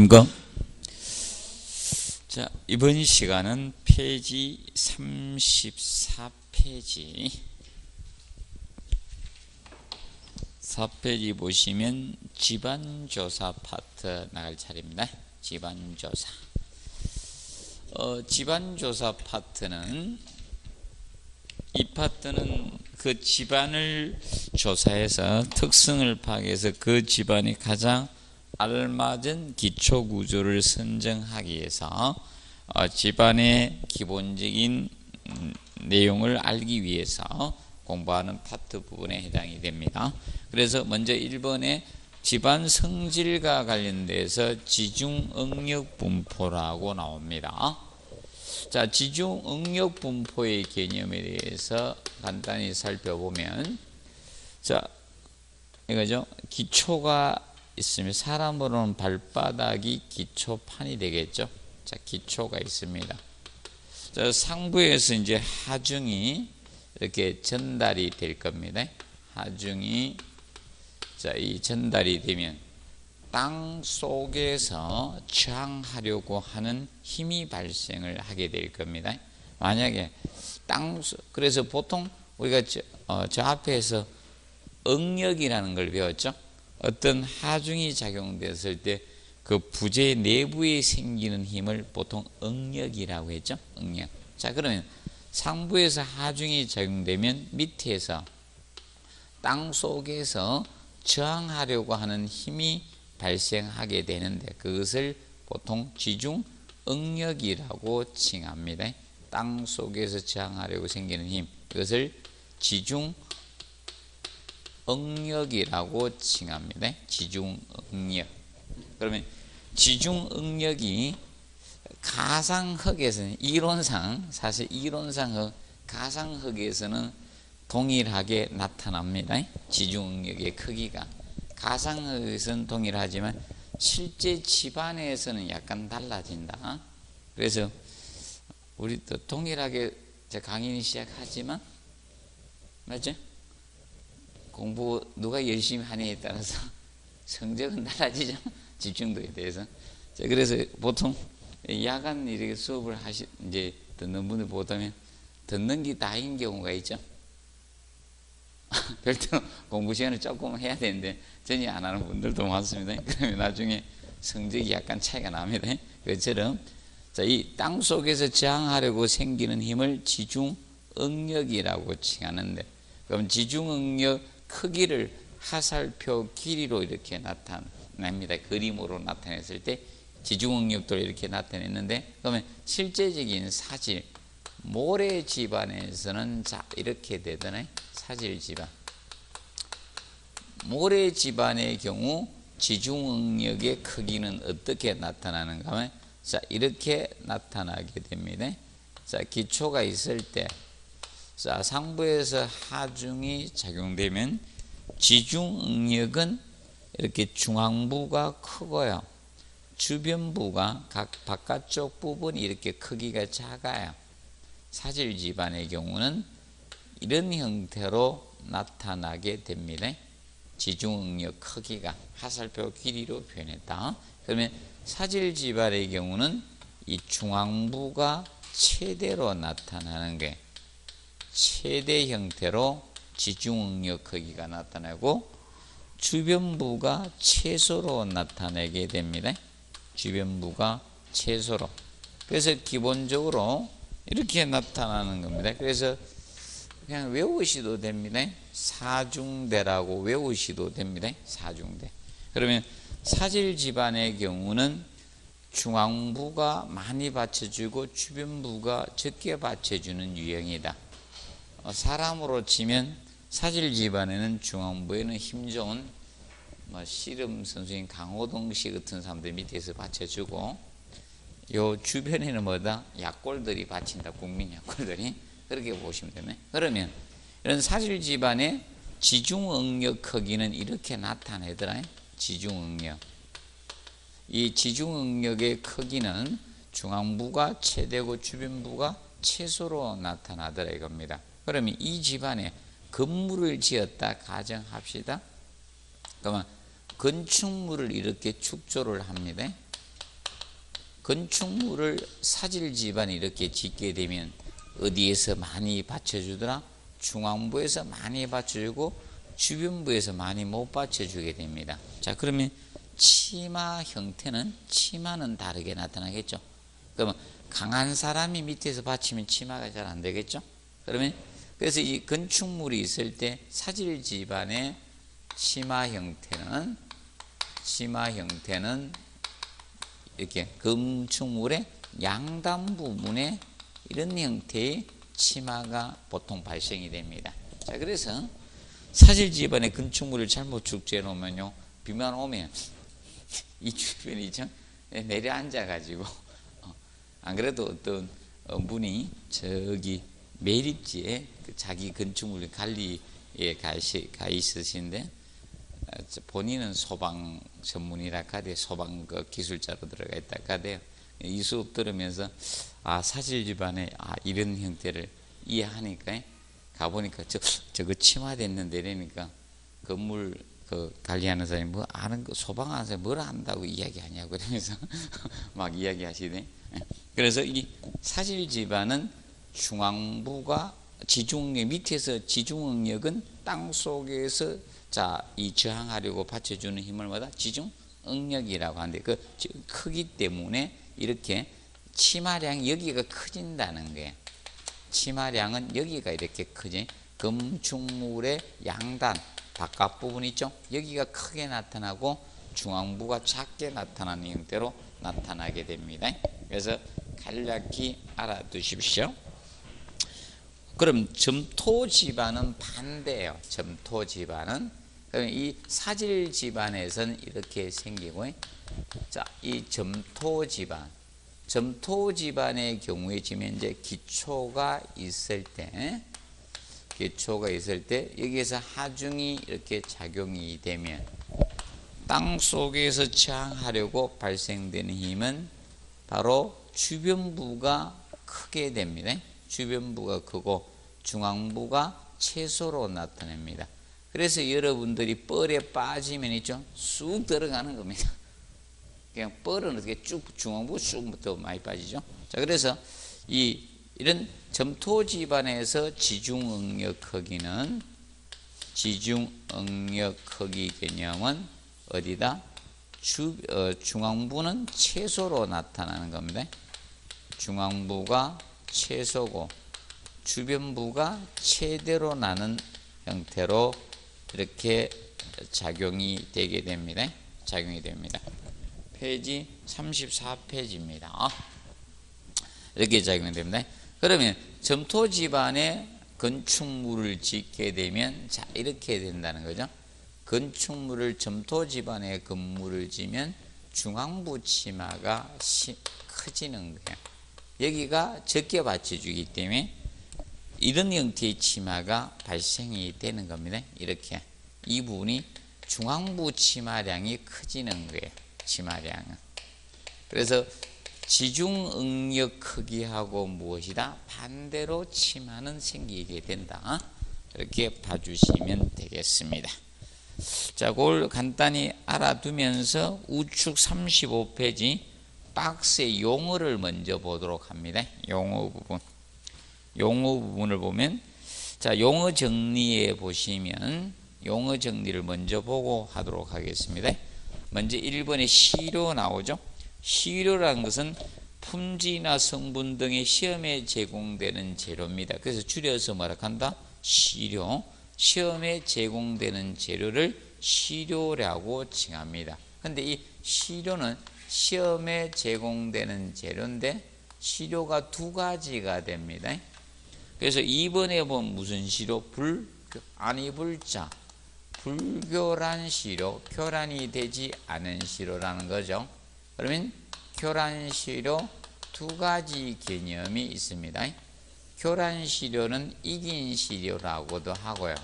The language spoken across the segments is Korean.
안녕하십니까. 자, 이번 시간은 페이지 34페이지 4페이지 보시면 집안조사 파트 나갈 차례입니다. 집안조사. 집안조사 파트는 이 파트는 그 집안을 조사해서 특성을 파악해서 그 집안이 가장 알맞은 기초 구조를 선정하기 위해서 집안의 기본적인 내용을 알기 위해서 공부하는 파트 부분에 해당이 됩니다. 그래서 먼저 1번에 집안 성질과 관련돼서 지중응력 분포라고 나옵니다. 자, 지중응력 분포의 개념에 대해서 간단히 살펴보면, 자, 이거죠. 기초가 있으면 사람으로는 발바닥이 기초판이 되겠죠. 자, 기초가 있습니다. 자, 상부에서 이제 하중이 이렇게 전달이 될 겁니다. 하중이, 자, 이 전달이 되면 땅 속에서 저항하려고 하는 힘이 발생을 하게 될 겁니다. 만약에 그래서 보통 우리가 저 앞에서 응력이라는 걸 배웠죠. 어떤 하중이 작용됐을 때 그 부재 내부에 생기는 힘을 보통 응력이라고 했죠. 응력. 자, 그러면 상부에서 하중이 작용되면 밑에서 땅 속에서 저항하려고 하는 힘이 발생하게 되는데 그것을 보통 지중응력이라고 칭합니다. 땅 속에서 저항하려고 생기는 힘, 그것을 지중응력이라고 칭합니다. 지중응력. 그러면 지중응력이 가상흙에서는 사실 이론상 가상흙에서는 동일하게 나타납니다. 지중응력의 크기가 가상흙에서는 동일하지만 실제 집안에서는 약간 달라진다. 그래서 우리 또 동일하게 강의 시작하지만 맞죠? 공부 누가 열심히 하느냐에 따라서 성적은 달라지죠. 집중도에 대해서. 자, 그래서 보통 야간 이렇게 수업을 이제 듣는 분들 보다면 듣는 게 다인 경우가 있죠. 별도로 공부 시간을 조금 해야 되는데 전혀 안 하는 분들도 많습니다. 그러면 나중에 성적이 약간 차이가 납니다. 그처럼 자, 이 땅 속에서 저항하려고 생기는 힘을 지중응력이라고 칭하는데, 그럼 지중응력 크기를 하살표 길이로 이렇게 나타냅니다. 그림으로 나타냈을 때 지중응력도 이렇게 나타냈는데, 그러면 실제적인 사질, 모래 집안에서는 자, 이렇게 되잖아요. 사질 집안. 모래 집안의 경우 지중응력의 크기는 어떻게 나타나는가 하면, 자, 이렇게 나타나게 됩니다. 자, 기초가 있을 때, 자, 상부에서 하중이 작용되면 지중응력은 이렇게 중앙부가 크고요. 주변부가 각 바깥쪽 부분이 이렇게 크기가 작아요. 사질 집안의 경우는 이런 형태로 나타나게 됩니다. 지중응력 크기가 하살표 길이로 표현했다. 그러면 사질 집안의 경우는 이 중앙부가 최대로 나타나는 게 최대 형태로 지중응력 크기가 나타나고 주변부가 최소로 나타나게 됩니다. 주변부가 최소로. 그래서 기본적으로 이렇게 나타나는 겁니다. 그래서 그냥 외우셔도 됩니다. 사중대라고 외우셔도 됩니다. 사중대. 그러면 사질 집안의 경우는 중앙부가 많이 받쳐주고 주변부가 적게 받쳐주는 유형이다. 사람으로 치면 사질 집안에는 중앙부에는 힘 좋은 씨름 선수인 강호동 씨 같은 사람들 밑에서 받쳐주고, 요 주변에는 뭐다? 약골들이 받친다. 국민 약골들이. 그렇게 보시면 되네. 그러면 이런 사질 집안의 지중응력 크기는 이렇게 나타내더라. 지중응력. 이 지중응력의 크기는 중앙부가 최대고 주변부가 최소로 나타나더라 이겁니다. 그러면 이 집안에 건물을 지었다 가정합시다. 그러면 건축물을 이렇게 축조를 합니다. 건축물을 사질 집안이 이렇게 짓게 되면 어디에서 많이 받쳐주더라? 중앙부에서 많이 받쳐주고 주변부에서 많이 못 받쳐주게 됩니다. 자, 그러면 치마 형태는 치마는 다르게 나타나겠죠. 그러면 강한 사람이 밑에서 받치면 치마가 잘 안 되겠죠. 그러면 그래서 이 건축물이 있을 때 사질 집안의 치마 형태는 이렇게 건축물의 양단 부분에 이런 형태의 치마가 보통 발생이 됩니다. 자, 그래서 사질 집안의 건축물을 잘못 축제해 놓으면요, 비만 오면 이 주변이 좀 내려앉아 가지고 안 그래도 어떤 분이 저기 매립지에 자기 건축물 관리에 가 있으신데 본인은 소방 전문이라 카대 소방 기술자로 들어가 있다 카대요. 이 수업 들으면서 사질 집안에 이런 형태를 이해하니까 가보니까 저거 침하됐는데 이러니까 건물 관리하는 사람이 뭐 아는 거 소방하는 사람이 뭘 안다고 이야기하냐고 그러면서 막 이야기하시네. 그래서 이 사질 집안은 중앙부가 지중력 밑에서 지중응력은 땅 속에서 이 저항하려고 받쳐주는 힘을 뭐다? 지중응력이라고 하는데 그 크기 때문에 이렇게 치마량이 여기가 커진다는 거예요. 치마량은 여기가 이렇게 크지. 건축물의 양단 바깥 부분 있죠? 여기가 크게 나타나고 중앙부가 작게 나타나는 형태로 나타나게 됩니다. 그래서 간략히 알아두십시오. 그럼 점토 집안은 반대예요. 점토 집안은 그럼 이 사질 집안에서는 이렇게 생기고, 자, 이 점토 집안의 경우에 지금 이제 기초가 있을 때 여기에서 하중이 이렇게 작용이 되면 땅 속에서 저항하려고 발생되는 힘은 바로 주변부가 크게 됩니다. 주변부가 크고 중앙부가 최소로 나타납니다. 그래서 여러분들이 뻘에 빠지면 있죠, 쑥 들어가는 겁니다. 그냥 뻘은 어떻게 쭉 중앙부 쑥부터 많이 빠지죠. 자, 그래서 이런 점토 집안에서 지중응력 크기 개념은 어디다? 중앙부는 최소로 나타나는 겁니다. 중앙부가 최소고 주변부가 최대로 나는 형태로 이렇게 작용이 되게 됩니다. 페이지 34페이지입니다. 이렇게 작용이 됩니다. 그러면 점토 집안에 건축물을 짓게 되면 자, 이렇게 된다는 거죠. 건축물을 점토 집안에 건물을 지면 중앙부 치마가 커지는 거예요. 여기가 적게 받쳐주기 때문에 이런 형태의 치마가 발생이 되는 겁니다. 이렇게 이 부분이 중앙부 치마량이 커지는 거예요. 치마량은. 그래서 지중응력 크기하고 무엇이다? 반대로 치마는 생기게 된다. 이렇게 봐주시면 되겠습니다. 자, 그걸 간단히 알아두면서 우측 35페이지 박스의 용어를 먼저 보도록 합니다. 용어 부분을 보면, 자, 용어 정리에 보시면 용어 정리를 먼저 보고 하도록 하겠습니다. 먼저 1번에 시료 나오죠. 시료라는 것은 품질이나 성분 등의 시험에 제공되는 재료입니다. 그래서 줄여서 뭐라 한다? 시료. 시험에 제공되는 재료를 시료라고 칭합니다. 근데 이 시료는 시험에 제공되는 재료인데 시료가 두 가지가 됩니다. 그래서 2번에 보면 무슨 시료? 불자. 불교란 시료, 교란이 되지 않은 시료라는 거죠. 그러면 교란 시료 두 가지 개념이 있습니다. 교란 시료는 이긴 시료라고도 하고요.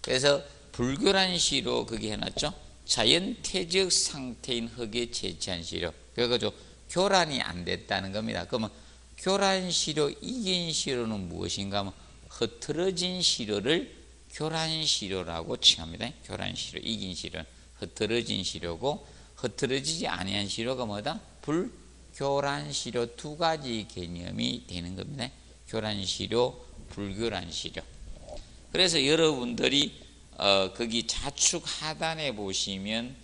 그래서 불교란 시료 그게 해놨죠. 자연태적 상태인 흙에 채취한 시료. 그래가지고 교란이 안 됐다는 겁니다. 그러면 교란 시료, 이긴 시료는 무엇인가 하면 흐트러진 시료를 교란 시료라고 칭합니다. 교란 시료, 이긴 시료, 흐트러진 시료고 흐트러지지 아니한 시료가 뭐다? 교란시료 두 가지 개념이 되는 겁니다. 교란시료, 불교란시료. 그래서 여러분들이 거기 좌측 하단에 보시면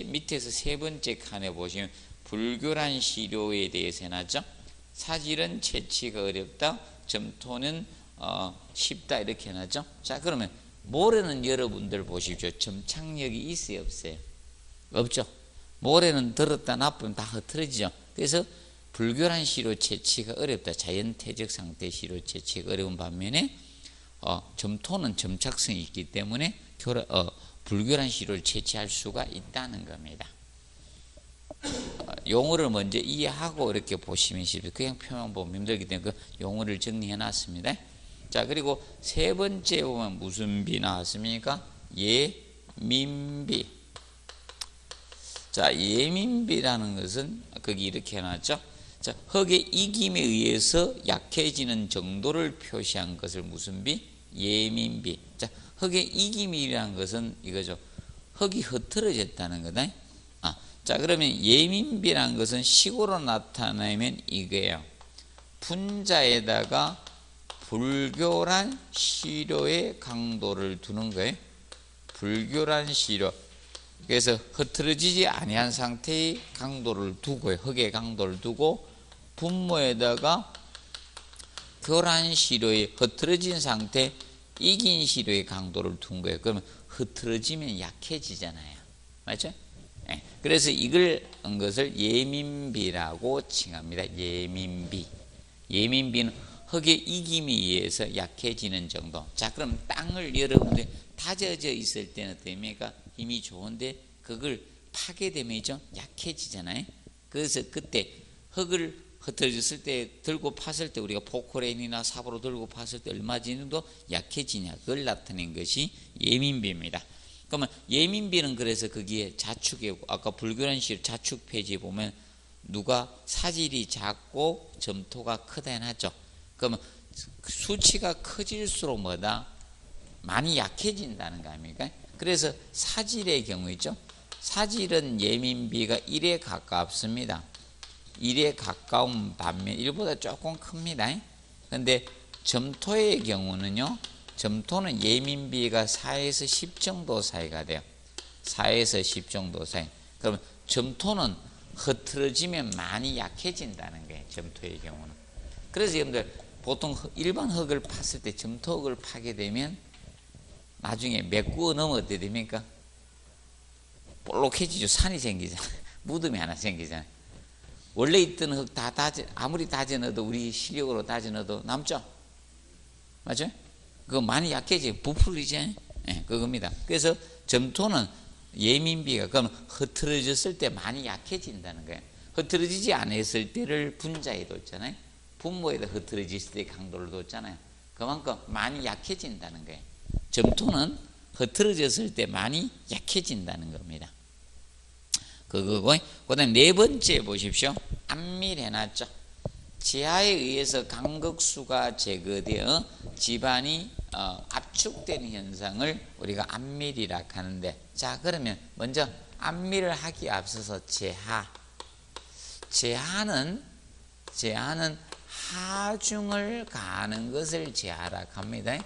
밑에서 세 번째 칸에 보시면 불교란시료에 대해서 해놨죠. 사질은 채취가 어렵다, 점토는 쉽다 이렇게 해놨죠. 자, 그러면 모래는 여러분들 보십시오. 점착력이 있어요, 없어요? 없죠. 모래는 들었다 놔보면 다 흐트러지죠. 그래서 불교란 시료 채취가 어렵다. 자연태적 상태 시료 채취가 어려운 반면에 점토는 점착성이 있기 때문에 불교란 시료를 채취할 수가 있다는 겁니다. 용어를 먼저 이해하고 이렇게 보시면 쉽습니다. 그냥 표만 보면 힘들기 때문에 그 용어를 정리해 놨습니다. 자, 그리고 세 번째 보면 무슨 비 나왔습니까? 예민비. 자, 예민비라는 것은 거기 이렇게 해놨죠. 자, 흙의 익임에 의해서 약해지는 정도를 표시한 것을 무슨 비? 예민비. 자, 흙의 익임이라는 것은 이거죠. 흙이 흐트러졌다는 거다. 자, 그러면 예민비라는 것은 식으로 나타내면 이거예요. 분자에다가 불교란 시료의 강도를 두는 거예요. 불교란 시료. 그래서 흐트러지지 아니한 상태의 강도를 두고요. 흙의 강도를 두고 분모에다가 교란 시료의 흐트러진 상태, 익인 시료의 강도를 둔 거예요. 그러면 흐트러지면 약해지잖아요. 맞죠? 네. 그래서 이걸 한 것을 예민비라고 칭합니다. 예민비. 예민비는 흙의 익임에 의해서 약해지는 정도. 자, 그럼 땅을 여러분들 다져져 있을 때는 어떻습니까? 힘이 좋은데 그걸 파게 되면죠 약해지잖아요. 그래서 그때 흙을 흐트러졌을 때 들고 팠을 때 우리가 포크레인이나 삽으로 들고 팠을 때 얼마 정도 약해지냐 그걸 나타낸 것이 예민비입니다. 그러면 예민비는 그래서 거기에 자축에 아까 불교란 시 자축 페이지에 보면 누가 사질이 작고 점토가 크다 해놨죠. 그러면 수치가 커질수록 뭐다? 많이 약해진다는 거 아닙니까? 그래서 사질의 경우 있죠. 사질은 예민비가 1에 가깝습니다. 1에 가까운 반면 1보다 조금 큽니다. 그런데 점토의 경우는요. 점토는 예민비가 4에서 10 정도 사이가 돼요. 4에서 10 정도 사이. 그러면 점토는 흐트러지면 많이 약해진다는 거예요. 점토의 경우는. 그래서 여러분들 보통 일반 흙을 팠을 때 점토흙을 파게 되면 나중에 몇 구어 넘어 어떻게 됩니까? 볼록해지죠. 산이 생기잖아요. 무덤이 하나 생기잖아요. 원래 있던 흙 다 아무리 다져 넣어도 우리 실력으로 다져 넣어도 남죠? 맞죠? 그거 많이 약해져요. 부풀리죠? 네, 그겁니다. 그래서 점토는 예민비가 그럼 흐트러졌을 때 많이 약해진다는 거예요. 흐트러지지 않았을 때를 분자에 뒀잖아요. 분모에다 흐트러졌을 때 강도를 뒀잖아요. 그만큼 많이 약해진다는 거예요. 점토는 흐트러졌을 때 많이 약해진다는 겁니다. 그거고, 그 다음에 네 번째 보십시오. 안밀해놨죠. 지하에 의해서 강극수가 제거되어 지반이 압축되는 현상을 우리가 안밀이라 하는데, 자, 그러면 먼저 안밀을 하기에 앞서서 제하는 하중을 가하는 것을 제하라 합니다.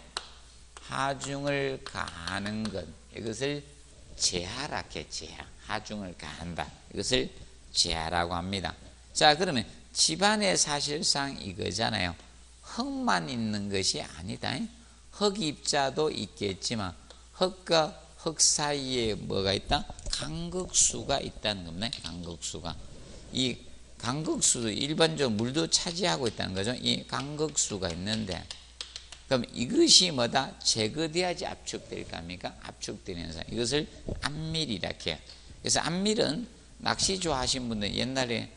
하중을 가하는 것, 이것을 제하라 해. 하중을 가한다. 이것을 제하라고 합니다. 자, 그러면 집안에 사실상 이거잖아요. 흙만 있는 것이 아니다. 흙입자도 있겠지만 흙과 흙 사이에 뭐가 있다? 강극수가 있다는 겁니다. 강극수가. 이 강극수도 일반적으로 물도 차지하고 있다는 거죠. 이 강극수가 있는데 그럼 이것이 뭐다? 제거돼야지 압축될 거 아닙니까? 압축되는 현상. 이것을 안밀이라 해요. 그래서 안밀은 낚시 좋아하신 분들 옛날에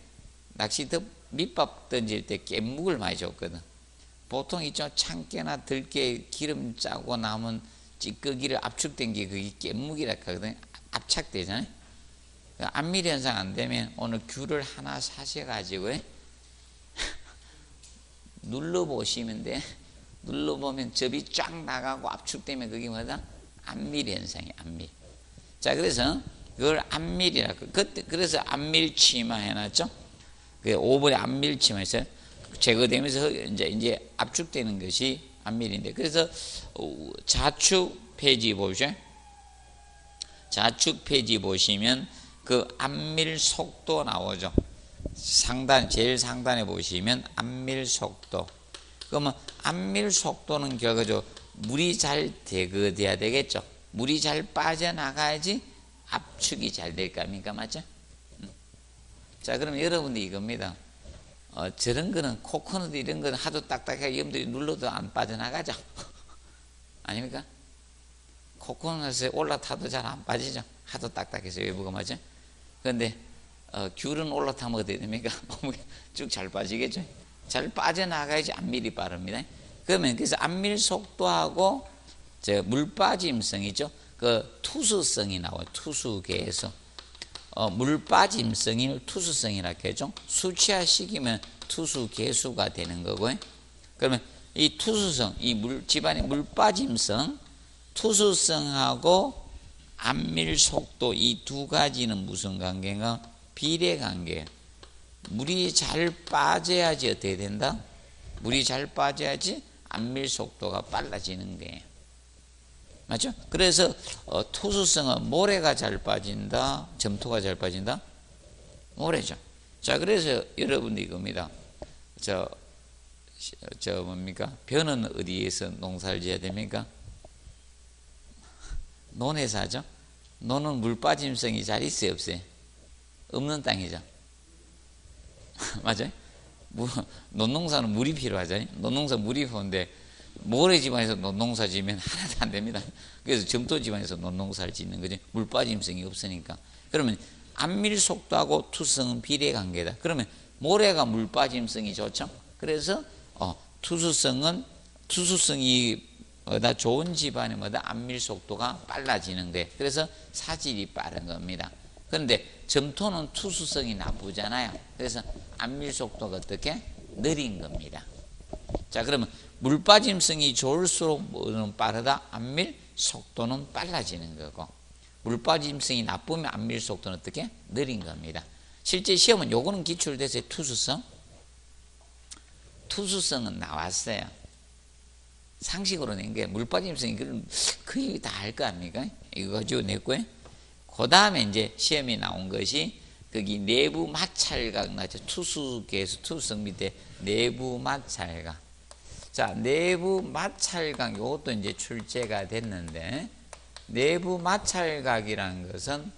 낚시 밑밥 던질 때 깻묵을 많이 줬거든. 보통 있죠. 참깨나 들깨 기름 짜고 남은 찌꺼기를 압축된 게 그게 깻묵이라 하거든요. 압착되잖아요. 안밀 현상 안 되면 오늘 귤을 하나 사셔가지고 눌러보시면 돼. 눌러보면 접이 쫙 나가고 압축되면 그게 뭐다? 안밀 현상이야, 안밀. 자, 그래서 그걸 안밀이라고. 그때 그래서 안밀 치마 해놨죠. 그 5번에 안밀 치마 있어요. 제거되면서 이제 압축되는 것이 안밀인데, 그래서 좌측 페이지 보시죠. 좌측 페이지 보시면 그 안밀 속도 나오죠. 제일 상단에 보시면 안밀 속도. 그러면 안밀 속도는 결과적으로 물이 잘 제거돼야 되겠죠. 물이 잘 빠져나가야지 압축이 잘 될 거 아닙니까? 맞죠? 자, 그러면 여러분들 이겁니다. 저런 거는 코코넛 이런 거는 하도 딱딱하게 여러분들이 눌러도 안 빠져나가죠. 아닙니까? 코코넛에 올라타도 잘 안 빠지죠. 하도 딱딱해서 외부가. 맞죠? 그런데 귤은 올라타면 어떻게 됩니까? 쭉 잘 빠지겠죠. 잘 빠져나가야지 안밀이 빠릅니다. 그러면 그래서 안밀 속도하고 물 빠짐성이죠. 그 투수성이 나와요. 투수계에서 물 빠짐성을 투수성이라고 하죠. 수치화시키면 투수계수가 되는 거고요. 그러면 이 투수성, 집안의 물 빠짐성, 투수성하고 안밀 속도, 이 두 가지는 무슨 관계인가? 비례 관계예요. 물이 잘 빠져야지 어떻게 된다? 물이 잘 빠져야지 안밀 속도가 빨라지는 거예요. 맞죠? 그래서 투수성은 모래가 잘 빠진다, 점토가 잘 빠진다? 모래죠. 자, 그래서 여러분들 이겁니다. 뭡니까? 벼는 어디에서 농사를 지어야 됩니까? 논에서 하죠. 논은 물 빠짐성이 잘 있어요, 없어요? 없는 땅이죠. 맞아요? 논농사는 물이 필요하잖아요. 논농사 물이 필요한데 모래 집안에서 논농사 지으면 하나도 안 됩니다. 그래서 점토 집안에서 논농사를 짓는 거죠. 물 빠짐성이 없으니까. 그러면 안밀 속도하고 투수성은 비례 관계다. 그러면 모래가 물 빠짐성이 좋죠. 그래서 투수성이 다 좋은 집안에마다 안밀 속도가 빨라지는 거예요. 그래서 사질이 빠른 겁니다. 그런데 점토는 투수성이 나쁘잖아요. 그래서 안밀 속도가 어떻게? 느린 겁니다. 자, 그러면 물 빠짐성이 좋을수록 뭐는 빠르다? 안밀 속도는 빨라지는 거고, 물 빠짐성이 나쁘면 안밀 속도는 어떻게? 느린 겁니다. 실제 시험은 요거는 기출돼서 투수성은 나왔어요. 상식으로 낸 게 물 빠짐성이 거의 다 알 거 아닙니까? 이거 가지고 냈고요. 그 다음에 이제 시험이 나온 것이 거기 내부 마찰각 나죠. 투수계에서 투수성 밑에 내부 마찰각. 자, 내부 마찰각 이것도 이제 출제가 됐는데, 내부 마찰각이라는 것은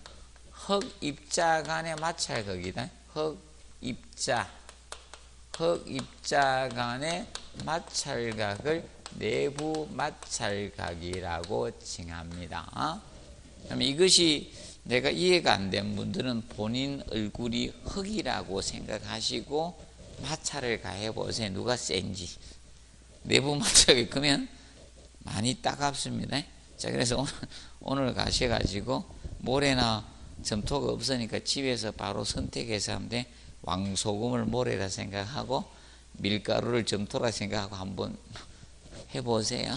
흑입자 간의 마찰각이다. 흑입자 간의 마찰각을 내부 마찰각이라고 칭합니다. 그럼 이것이 내가 이해가 안 된 분들은 본인 얼굴이 흑이라고 생각하시고 마찰을 가해 보세요. 누가 센지. 내부 마찰이 그러면 많이 따갑습니다. 자, 그래서 오늘 가셔가지고 모래나 점토가 없으니까 집에서 바로 선택해서 하면 돼. 왕소금을 모래라 생각하고 밀가루를 점토라 생각하고 한번 해보세요.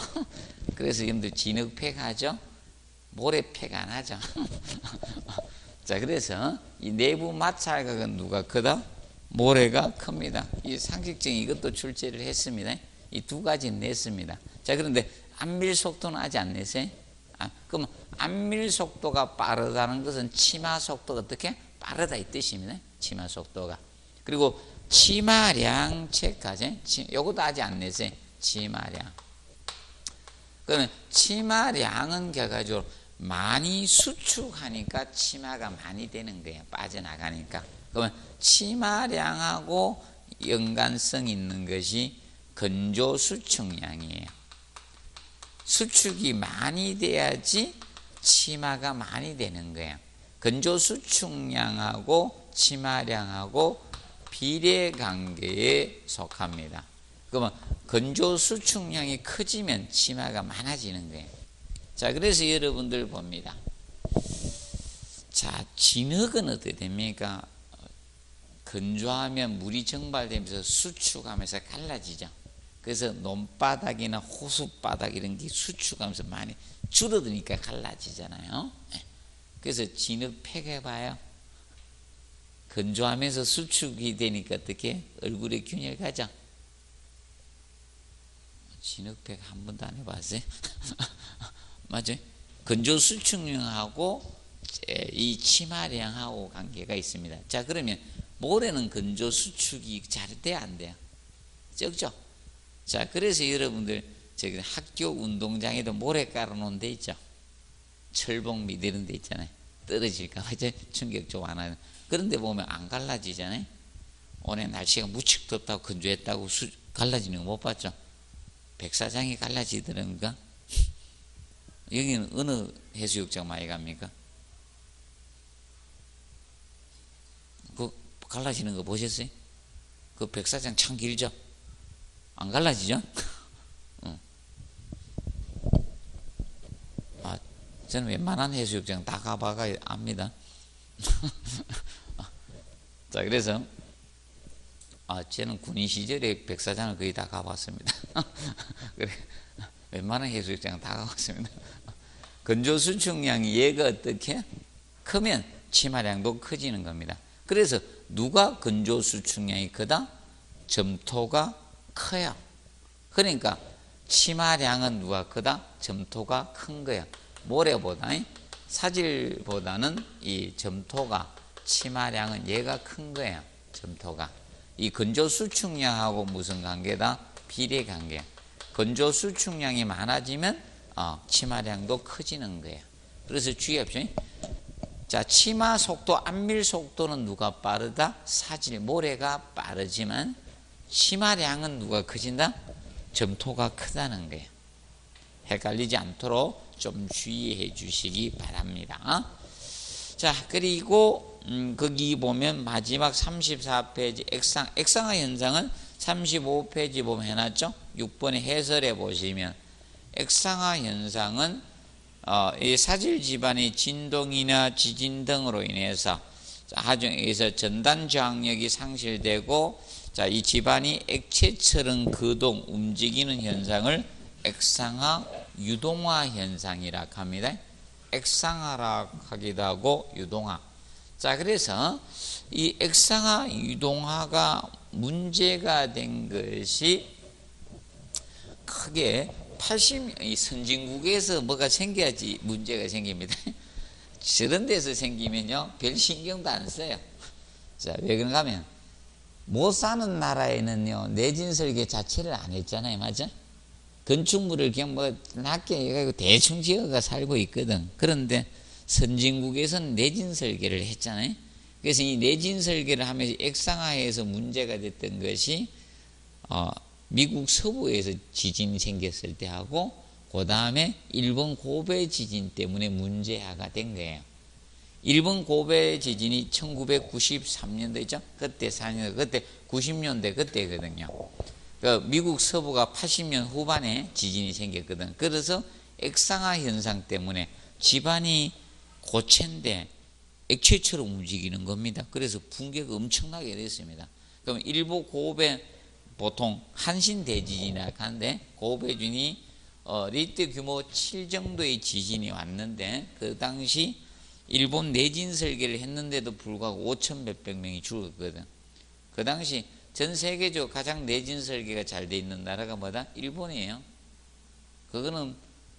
그래서 여러분들 진흙팩 하죠? 모래팩 안 하죠? 자, 그래서 이 내부 마찰각은 누가 크다? 모래가 큽니다. 이 상식적인 이것도 출제를 했습니다. 이 두 가지는 냈습니다. 자, 그런데 안밀 속도는 아직 안 냈어요? 그럼 안밀 속도가 빠르다는 것은 치마 속도가 어떻게? 빠르다 이 뜻입니다. 치마 속도가. 그리고 치마량 체크하죠. 요것도 아직 안 냈어요. 치마량. 그러면 치마량은 결과적으로 많이 수축하니까 치마가 많이 되는 거예요. 빠져나가니까. 그러면 치마량하고 연관성 있는 것이 건조 수축량이에요. 수축이 많이 돼야지 치마가 많이 되는 거예요. 건조 수축량하고 치마량하고 비례 관계에 속합니다. 그러면 건조 수축량이 커지면 치마가 많아지는 거예요. 자, 그래서 여러분들 봅니다. 자, 진흙은 어떻게 됩니까? 건조하면 물이 증발되면서 수축하면서 갈라지죠. 그래서 논바닥이나 호수바닥 이런 게 수축하면서 많이 줄어드니까 갈라지잖아요. 그래서 진흙팩 해봐요. 건조하면서 수축이 되니까 어떻게 얼굴에 균열 가죠. 진흙팩 한 번도 안 해봤어요? 맞아요. 건조 수축량하고 이 치마량하고 관계가 있습니다. 자, 그러면 모래는 건조 수축이 잘 돼야 안 돼요? 적죠. 자, 그래서 여러분들 저기 학교 운동장에도 모래 깔아놓은 데 있죠. 철봉 밑 이런 데 있잖아요. 떨어질까봐 충격 좀 안 하는. 그런데 보면 안 갈라지잖아요. 오늘 날씨가 무척 덥다고 건조했다고 갈라지는 거 못 봤죠? 백사장이 갈라지더런가? 여기는 어느 해수욕장 많이 갑니까? 그 갈라지는 거 보셨어요? 그 백사장 참 길죠? 안 갈라지죠? 저는 웬만한 해수욕장 다 가봐가 압니다. 자, 그래서 저는 군인 시절에 백사장을 거의 다 가봤습니다. 그래, 웬만한 해수욕장 다 가봤습니다. 건조 수축량이 얘가 어떻게 크면 치마량도 커지는 겁니다. 그래서 누가 건조 수축량이 크다? 점토가 커요. 그러니까 치마량은 누가 크다? 점토가 큰 거야. 모래보다, 사질보다는 이 점토가, 치마량은 얘가 큰 거예요. 점토가. 이 건조 수축량하고 무슨 관계다? 비례 관계야. 건조 수축량이 많아지면 치마량도 커지는 거예요. 그래서 주의합시오. 자, 치마 속도, 안밀 속도는 누가 빠르다? 사질, 모래가 빠르지만 치마량은 누가 커진다? 점토가 크다는 거예요. 헷갈리지 않도록 좀 주의해 주시기 바랍니다. 자, 그리고 거기 보면 마지막 34페이지 액상화 현상은 35페이지 보면 해놨죠. 6번에 해설해 보시면 액상화 현상은 이 사질 지반의 진동이나 지진 등으로 인해서 하중에서 전단 저항력이 상실되고, 자, 이 지반이 액체처럼 거동 움직이는 현상을 액상화 유동화 현상이라 합니다. 액상화라 하기도 하고 유동화. 자, 그래서 이 액상화 유동화가 문제가 된 것이 크게 이 선진국에서 뭐가 생겨야지 문제가 생깁니다. 저런 데서 생기면요 별 신경도 안 써요. 자, 왜 그런가 하면 못 사는 나라에는요 내진 설계 자체를 안 했잖아요. 맞아? 건축물을 그냥 뭐 낮게 해가지고 대충 지어가 살고 있거든. 그런데 선진국에서는 내진 설계를 했잖아요. 그래서 이 내진 설계를 하면서 액상화해서 문제가 됐던 것이 미국 서부에서 지진이 생겼을 때 하고, 그 다음에 일본 고베 지진 때문에 문제화가 된 거예요. 일본 고베 지진이 1993년도죠. 그때 4년, 그때 90년대 그때거든요. 미국 서부가 80년 후반에 지진이 생겼거든. 그래서 액상화 현상 때문에 집안이 고체인데 액체처럼 움직이는 겁니다. 그래서 붕괴가 엄청나게 됐습니다. 그럼 일본 고베 보통 한신 대지진이라 하는데, 고베준이 리터 규모 7 정도의 지진이 왔는데, 그 당시 일본 내진 설계를 했는데도 불구하고 5천 몇백 명이 죽었거든. 그 당시 전 세계적으로 가장 내진 설계가 잘 돼 있는 나라가 뭐다? 일본이에요. 그거는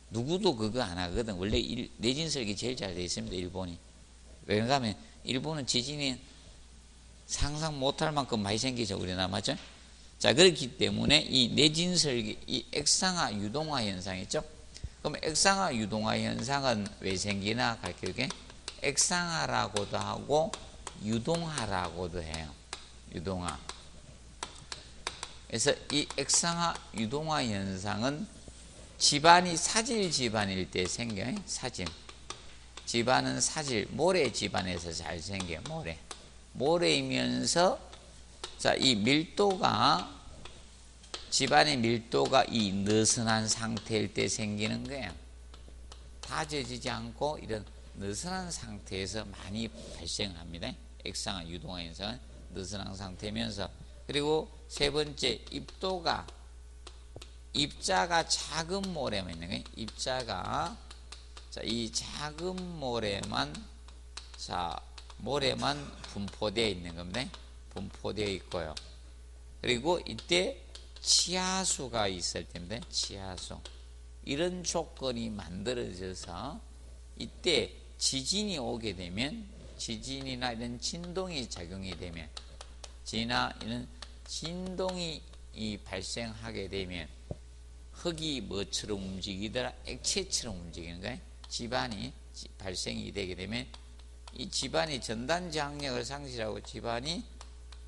누구도 그거 안 하거든. 원래 내진 설계 제일 잘 돼 있습니다, 일본이. 왜냐하면 일본은 지진이 상상 못할 만큼 많이 생기죠, 우리나라. 맞죠? 자, 그렇기 때문에 이 내진 설계, 이 액상화 유동화 현상 있죠? 그럼 액상화 유동화 현상은 왜 생기나 가르쳐줄게. 액상화라고도 하고 유동화라고도 해요. 유동화. 그래서 이 액상화 유동화 현상은 집안이 사질 집안일 때 생겨요. 사질. 집안은 사질, 모래 집안에서 잘 생겨요. 모래이면서, 자, 이 밀도가, 집안의 밀도가 이 느슨한 상태일 때 생기는 거예요. 다져지지 않고 이런 느슨한 상태에서 많이 발생합니다. 액상화 유동화 현상은 느슨한 상태면서. 그리고 세 번째, 입자가 작은 모래만 있는 거예요. 입자가, 자, 이 작은 모래만 자, 모래만 분포되어 있는 겁니다. 분포되어 있고요. 그리고 이때 치하수가 있을 때입니다. 치하수. 이런 조건이 만들어져서 이때 지진이 오게 되면, 지진이나 이런 진동이 작용이 되면, 이런 진동이 발생하게 되면 흙이 뭐처럼 움직이더라? 액체처럼 움직이는 거예요. 지반이 발생이 되게 되면 이 지반이 전단지항력을 상실하고 지반이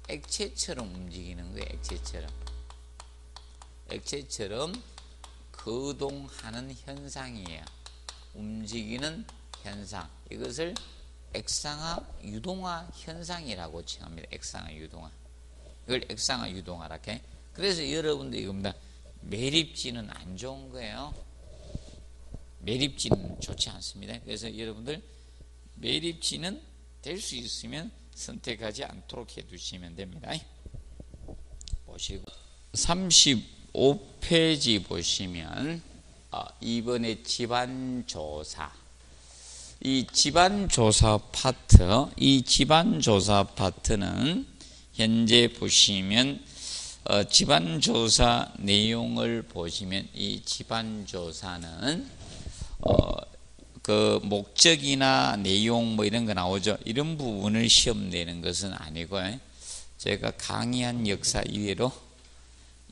액체처럼 움직이는 거예요. 액체처럼 거동하는 현상이에요. 움직이는 현상. 이것을 액상화 유동화 현상이라고 칭합니다. 액상화 유동화. 이걸 액상화 유동화라고 해. 그래서 여러분들 이겁니다. 매립지는 안 좋은 거예요. 매립지는 좋지 않습니다. 그래서 여러분들 매립지는 될 수 있으면 선택하지 않도록 해두시면 됩니다. 보시고 35페이지 보시면 이번에 집안조사, 이 집안조사 파트, 이 집안조사 파트는 현재 보시면 집안조사 내용을 보시면 이 집안조사는 그 목적이나 내용 뭐 이런 거 나오죠. 이런 부분을 시험 내는 것은 아니고요. 제가 강의한 역사 이외로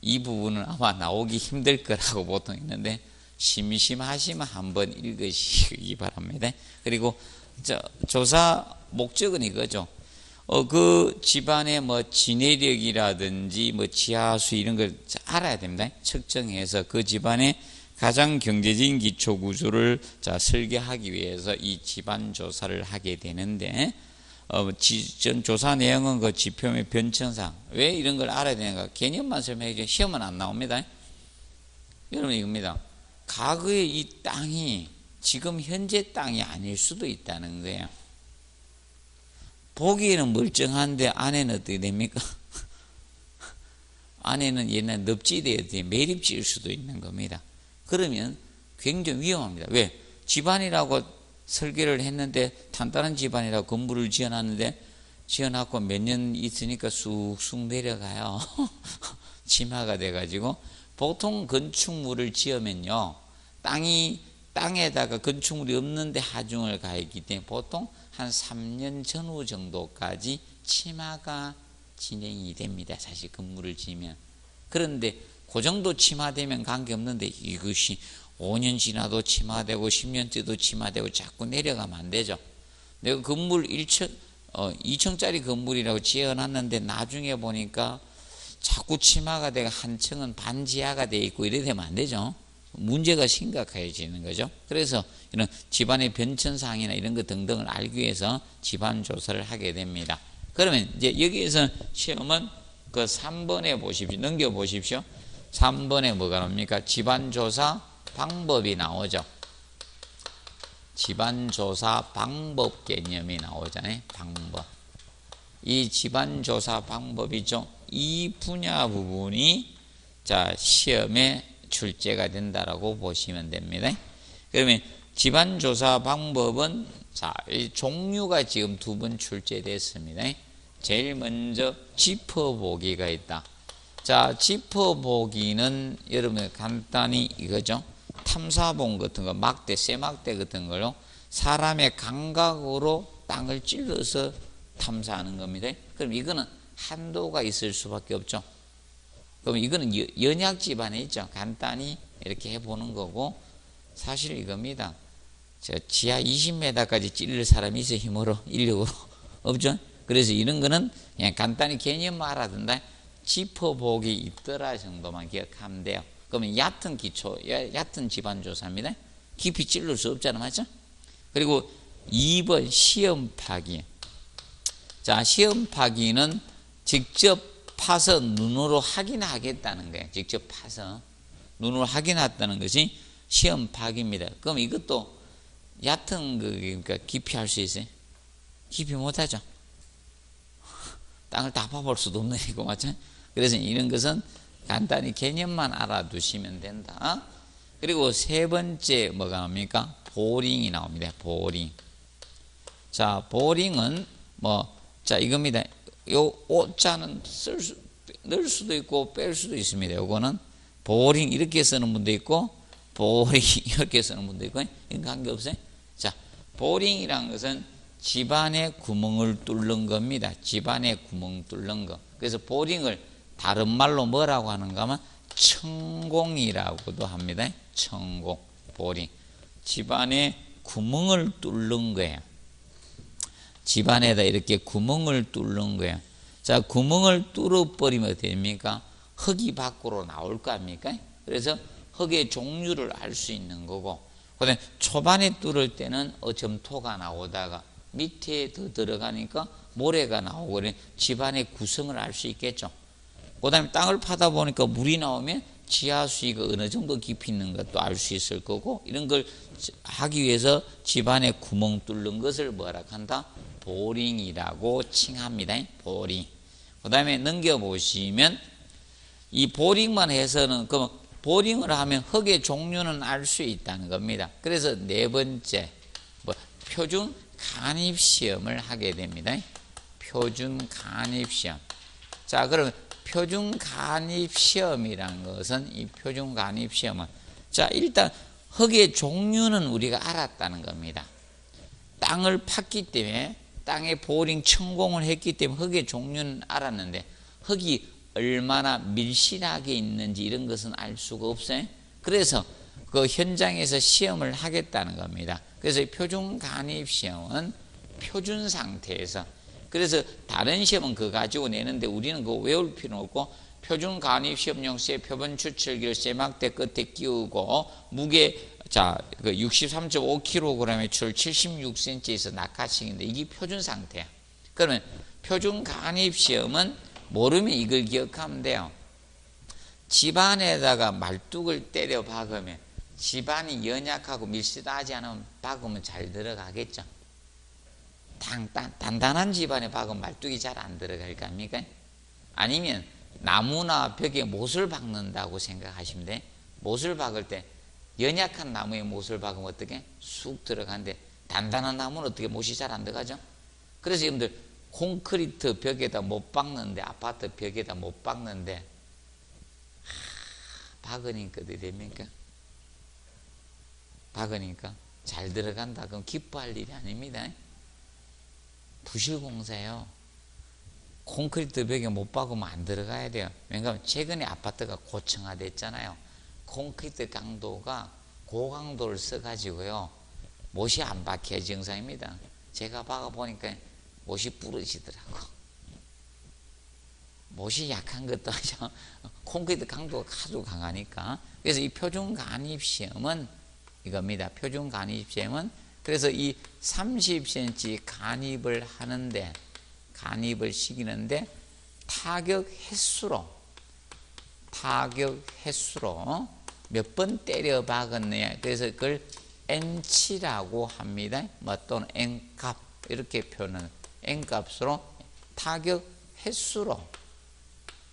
이 부분은 아마 나오기 힘들 거라고 보통 있는데 심심하시면 한번 읽으시기 바랍니다. 그리고 조사 목적은 이거죠. 그 집안의 뭐 지내력이라든지 뭐 지하수 이런 걸 알아야 됩니다. 측정해서 그 집안의 가장 경제적인 기초 구조를 설계하기 위해서 이 집안 조사를 하게 되는데, 조사 내용은 그 지표의 변천상, 왜 이런 걸 알아야 되는가? 개념만 설명해 시험은 안 나옵니다. 여러분 이겁니다. 과거의 이 땅이 지금 현재 땅이 아닐 수도 있다는 거예요. 보기에는 멀쩡한데 안에는 어떻게 됩니까? 안에는 옛날 늪지대에 매립지일 수도 있는 겁니다. 그러면 굉장히 위험합니다. 왜? 집안이라고 설계를 했는데 단단한 집안이라고 건물을 지어놨는데 지어놨고 몇 년 있으니까 쑥쑥 내려가요. 침하가 돼가지고 보통 건축물을 지으면요, 땅에다가 건축물이 없는데 하중을 가했기 때문에 보통 한 3년 전후 정도까지 침하가 진행이 됩니다. 사실 건물을 지으면. 그런데 그 정도 침하되면 관계없는데 이것이 5년 지나도 침하되고 10년째도 침하되고 자꾸 내려가면 안 되죠. 내가 건물 2층짜리 건물이라고 지어놨는데 나중에 보니까 자꾸 침하가 되고 한 층은 반지하가 되어 있고 이래 되면 안 되죠. 문제가 심각해지는 거죠. 그래서 이런 집안의 변천사항이나 이런 것 등등을 알기 위해서 집안 조사를 하게 됩니다. 그러면 이제 여기에서 시험은 그 3번에 보십시오. 넘겨보십시오. 3번에 뭐가 나옵니까? 집안조사 방법이 나오죠. 집안조사 방법 개념이 나오잖아요. 방법. 이 집안조사 방법이죠. 이 분야 부분이 시험에 출제가 된다라고 보시면 됩니다. 그러면 집안조사 방법은 이 종류가 지금 2번 출제됐습니다. 제일 먼저 짚어보기가 있다. 짚어보기는 여러분 간단히 이거죠. 탐사봉 같은 거, 막대, 쇠막대 같은 걸로 사람의 감각으로 땅을 찔러서 탐사하는 겁니다. 그럼 이거는 한도가 있을 수밖에 없죠. 그럼 이거는 연약 집안에 있죠. 간단히 이렇게 해보는 거고, 사실 이겁니다. 지하 20m까지 찔릴 사람이 있어, 힘으로, 인력으로. 없죠? 그래서 이런 거는 그냥 간단히 개념만 알아둔다. 짚어보기 있더라 정도만 기억하면 돼요. 그러면 얕은 기초, 얕은 집안조사입니다. 깊이 찔릴 수 없잖아, 맞죠? 그리고 2번 시험 파기. 시험 파기는 직접 파서 눈으로 확인하겠다는 거예요. 직접 파서 눈으로 확인했다는 것이 시험 파기입니다. 그럼 이것도 얕은 그러니까 깊이 할 수 있어요? 깊이 못하죠. 땅을 다 파볼 수도 없는 이고, 맞죠? 그래서 이런 것은 간단히 개념만 알아두시면 된다. 그리고 세 번째 뭐가 나옵니까? 보링이 나옵니다. 보링. 자, 보링은 자, 이겁니다. 요 오자는 넣을 수도 있고 뺄 수도 있습니다. 요거는 보링 이렇게 쓰는 분도 있고 보링 이렇게 쓰는 분도 있고 이건 관계없어요. 자, 보링이란 것은 집안에 구멍을 뚫는 겁니다. 집안에 구멍 뚫는 거. 그래서 보링을 다른 말로 뭐라고 하는가 하면 천공이라고도 합니다. 천공, 보링. 집안에 구멍을 뚫는 거예요. 집안에다 이렇게 구멍을 뚫는 거예요. 자, 구멍을 뚫어버리면 어떻게 됩니까? 흙이 밖으로 나올 거 아닙니까? 그래서 흙의 종류를 알 수 있는 거고, 그 다음에 초반에 뚫을 때는 점토가 나오다가 밑에 더 들어가니까 모래가 나오고 집안의 구성을 알 수 있겠죠. 그 다음에 땅을 파다 보니까 물이 나오면 지하 수위가 어느 정도 깊이 있는 것도 알 수 있을 거고, 이런 걸 하기 위해서 집안에 구멍 뚫는 것을 뭐라 한다? 보링이라고 칭합니다. 보링. 그 다음에 넘겨보시면 이 보링만 해서는 그럼 보링을 하면 흙의 종류는 알 수 있다는 겁니다. 그래서 네 번째 표준 간입 시험을 하게 됩니다. 표준 간입 시험. 자, 그러면 표준 간입 시험이란 것은 이 표준 간입 시험은 자, 일단 흙의 종류는 우리가 알았다는 겁니다. 땅을 팠기 때문에 땅에 보링 천공을 했기 때문에 흙의 종류는 알았는데 흙이 얼마나 밀실하게 있는지 이런 것은 알 수가 없어요. 그래서 그 현장에서 시험을 하겠다는 겁니다. 그래서 표준 간입 시험은 표준 상태에서, 그래서 다른 시험은 그거 가지고 내는데 우리는 그거 외울 필요는 없고 표준 간입 시험용 쇠 표본 추출기를 쇠막대 끝에 끼우고 무게 자, 그 63.5kg에 출 76cm에서 낙하식인데 이게 표준 상태야. 그러면 표준 간입 시험은 모르면 이걸 기억하면 돼요. 집안에다가 말뚝을 때려 박으면 집안이 연약하고 밀실하지 않으면 박으면 잘 들어가겠죠. 단단한 집안에 박으면 말뚝이 잘 안 들어갈 거 아닙니까? 아니면 나무나 벽에 못을 박는다고 생각하시면 돼. 못을 박을 때 연약한 나무에 못을 박으면 어떻게? 쑥 들어가는데 단단한 나무는 어떻게 못이 잘 안 들어가죠? 그래서 여러분들 콘크리트 벽에다 못 박는데, 아파트 벽에다 못 박는데 박으니까 어떻게 됩니까? 박으니까 잘 들어간다. 그럼 기뻐할 일이 아닙니다. 부실공사예요. 콘크리트 벽에 못 박으면 안 들어가야 돼요. 왜냐하면 최근에 아파트가 고층화됐잖아요. 콘크리트 강도가 고강도를 써가지고요 못이 안 박혀야 정상입니다. 제가 박아보니까 못이 부러지더라고. 못이 약한 것도 아니죠. 콘크리트 강도가 아주 강하니까. 그래서 이 표준 간입 시험은 이겁니다. 표준 간입 시험은 그래서 이 30cm 간입을 하는데, 간입을 시키는데 타격 횟수로 몇 번 때려 박았느냐. 그래서 그걸 N치라고 합니다. 또는 N값 이렇게 표현은 N값으로 타격 횟수로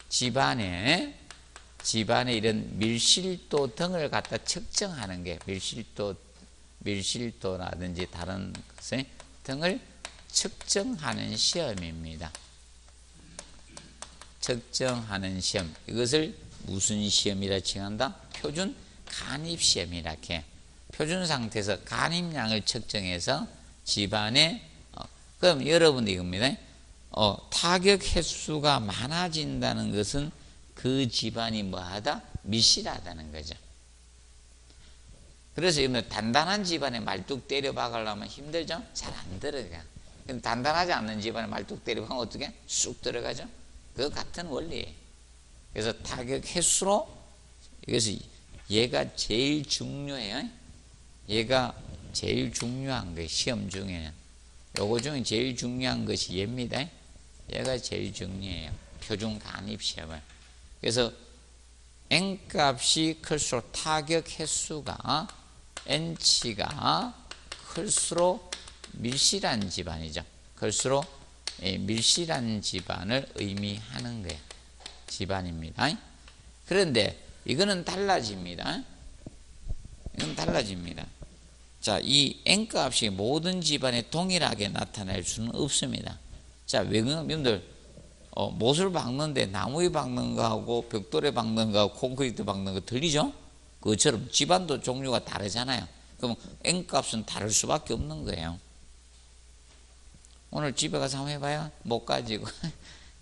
집안에 이런 밀실도 등을 갖다 측정하는 게 밀실도라든지 다른 것의 등을 측정하는 시험입니다. 측정하는 시험. 이것을 무슨 시험이라 칭한다? 표준 간입 시험이라 해. 표준 상태에서 간입량을 측정해서 집안에 그럼 여러분 이겁니다. 타격 횟수가 많아진다는 것은 그 집안이 뭐하다? 밀실하다는 거죠. 그래서 여러분 단단한 집안에 말뚝 때려 박으려면 힘들죠? 잘 안 들어가. 근데 단단하지 않는 집안에 말뚝 때려 박으면 어떻게? 쑥 들어가죠? 그 같은 원리예요. 그래서 타격 횟수로, 이것이 얘가 제일 중요해요. 얘가 제일 중요한 거예요. 시험 중에는 요거 중에 제일 중요한 것이 얘입니다. 얘가 제일 중요해요. 표준 간입 시험을. 그래서 N값이 클수록 타격 횟수가 N치가 클수록 밀실한 집안이죠. 클수록 밀실한 집안을 의미하는 거예요. 집안입니다. 그런데 이거는 달라집니다. 이건 달라집니다. 자, 이 N값이 모든 집안에 동일하게 나타날 수는 없습니다. 자, 왜 그러냐면 여러분들 못을 박는데 나무에 박는 거하고 벽돌에 박는 거하고 콘크리트 박는 거 틀리죠? 그것처럼 집안도 종류가 다르잖아요. 그럼 N값은 다를 수밖에 없는 거예요. 오늘 집에 가서 한번 해봐요. 못 가지고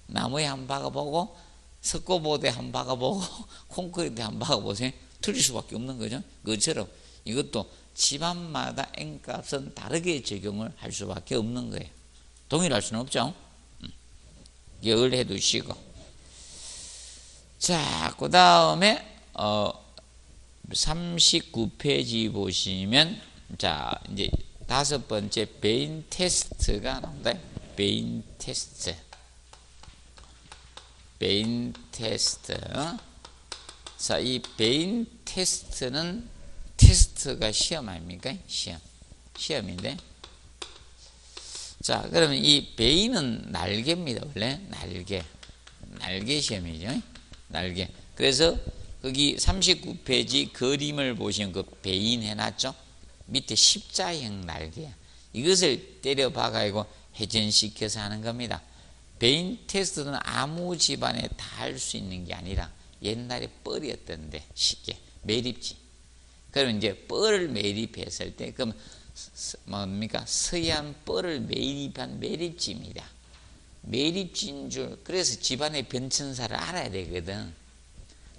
나무에 한번 박아보고 석고보드에 한번 박아보고 콘크리트에 한번 박아보세요. 틀릴 수밖에 없는 거죠. 그것처럼 이것도 집안마다 N값은 다르게 적용을 할 수밖에 없는 거예요. 동일할 수는 없죠. 열해 두시고. 자, 그 다음에 39페이지 보시면, 자, 이제 5번째 베인 테스트가 나옵니다. 베인 테스트. 베인 테스트. 자, 이 베인 테스트는 테스트가 시험 아닙니까? 시험인데. 자, 그러면 이 베인은 날개입니다. 원래 날개 시험이죠. 날개. 그래서 거기 39페이지 그림을 보시면 그 베인 해놨죠. 밑에 십자형 날개야. 이것을 때려 박아가지고 회전시켜서 하는 겁니다. 베인 테스트는 아무 집안에 다 할 수 있는 게 아니라 옛날에 뻘이었던데 쉽게 매립지. 그러면 이제 뻘을 매립했을 때 그럼 뭡니까? 서양 뻘을 매립한 매립지입니다. 매립지인 줄. 그래서 집안의 변천사를 알아야 되거든.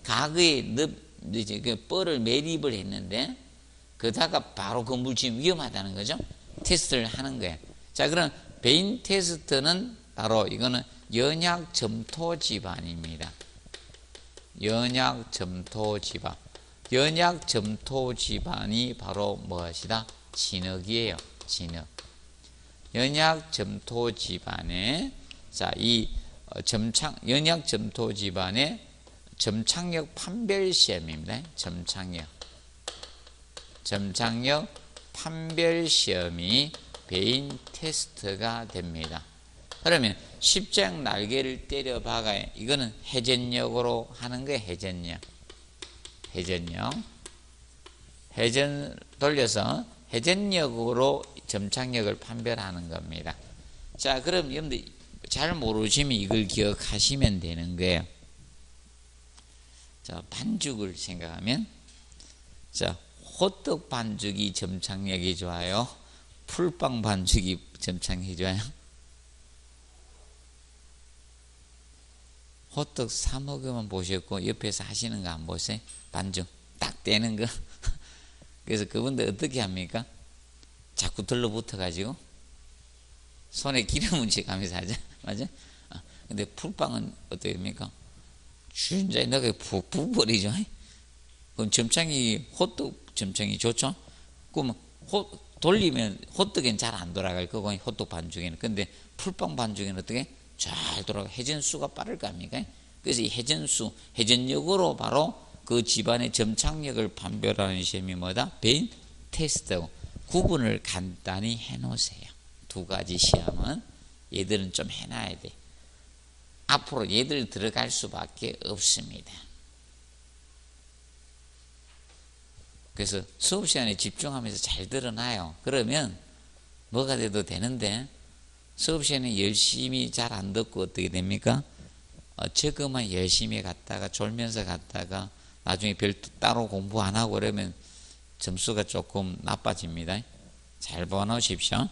과거에 이제 그 뻘을 매립을 했는데 그다가 바로 건물 지으면 위험하다는 거죠. 테스트를 하는 거예요. 자, 그럼 베인 테스트는 바로 이거는 연약 점토 집안입니다. 연약 점토 집안. 연약 점토 집안이 바로 무엇이다? 진흙이에요. 진흙. 연약 점토 집안에, 자, 이 연약 점토 집안의 점착력 판별 시험입니다. 점착력 판별 시험이 베인 테스트가 됩니다. 그러면 십자형 날개를 때려 박아야, 이거는 회전력으로 하는 거예요. 회전 돌려서 회전력으로 점착력을 판별하는 겁니다. 자, 그럼 여러분들 잘 모르시면 이걸 기억하시면 되는 거예요. 자, 반죽을 생각하면, 자, 호떡 반죽이 점착력이 좋아요? 풀빵 반죽이 점착력이 좋아요? 호떡 사 먹으면 보셨고 옆에서 하시는 거 안 보세요? 반죽 딱 떼는 거. 그래서 그분들 어떻게 합니까? 자꾸 들러붙어 가지고 손에 기름 묻혀가면서 하죠. 맞아? 근데 풀빵은 어떻게 됩니까? 주인자에 넣어 푹 부어버리죠. 그럼 점창이 호떡 점창이 좋죠? 그럼 돌리면 호떡엔 잘 안 돌아갈 거고 호떡 반죽에는. 근데 풀빵 반죽에는 어떻게? 잘 돌아가. 회전수가 빠를 거 아닙니까? 그래서 이 회전력으로 바로 그 집안의 점착력을 판별하는 시험이 뭐다? 베인 테스트고. 구분을 간단히 해 놓으세요. 두 가지 시험은 얘들은 좀 해놔야 돼. 앞으로 얘들 들어갈 수밖에 없습니다. 그래서 수업 시간에 집중하면서 잘 들어놔요. 그러면 뭐가 돼도 되는데 수업 시간에 열심히 잘 안 듣고 어떻게 됩니까? 저거만 열심히 갔다가 졸면서 갔다가 나중에 별도 따로 공부 안 하고 그러면 점수가 조금 나빠집니다. 잘 보아놓으십시오.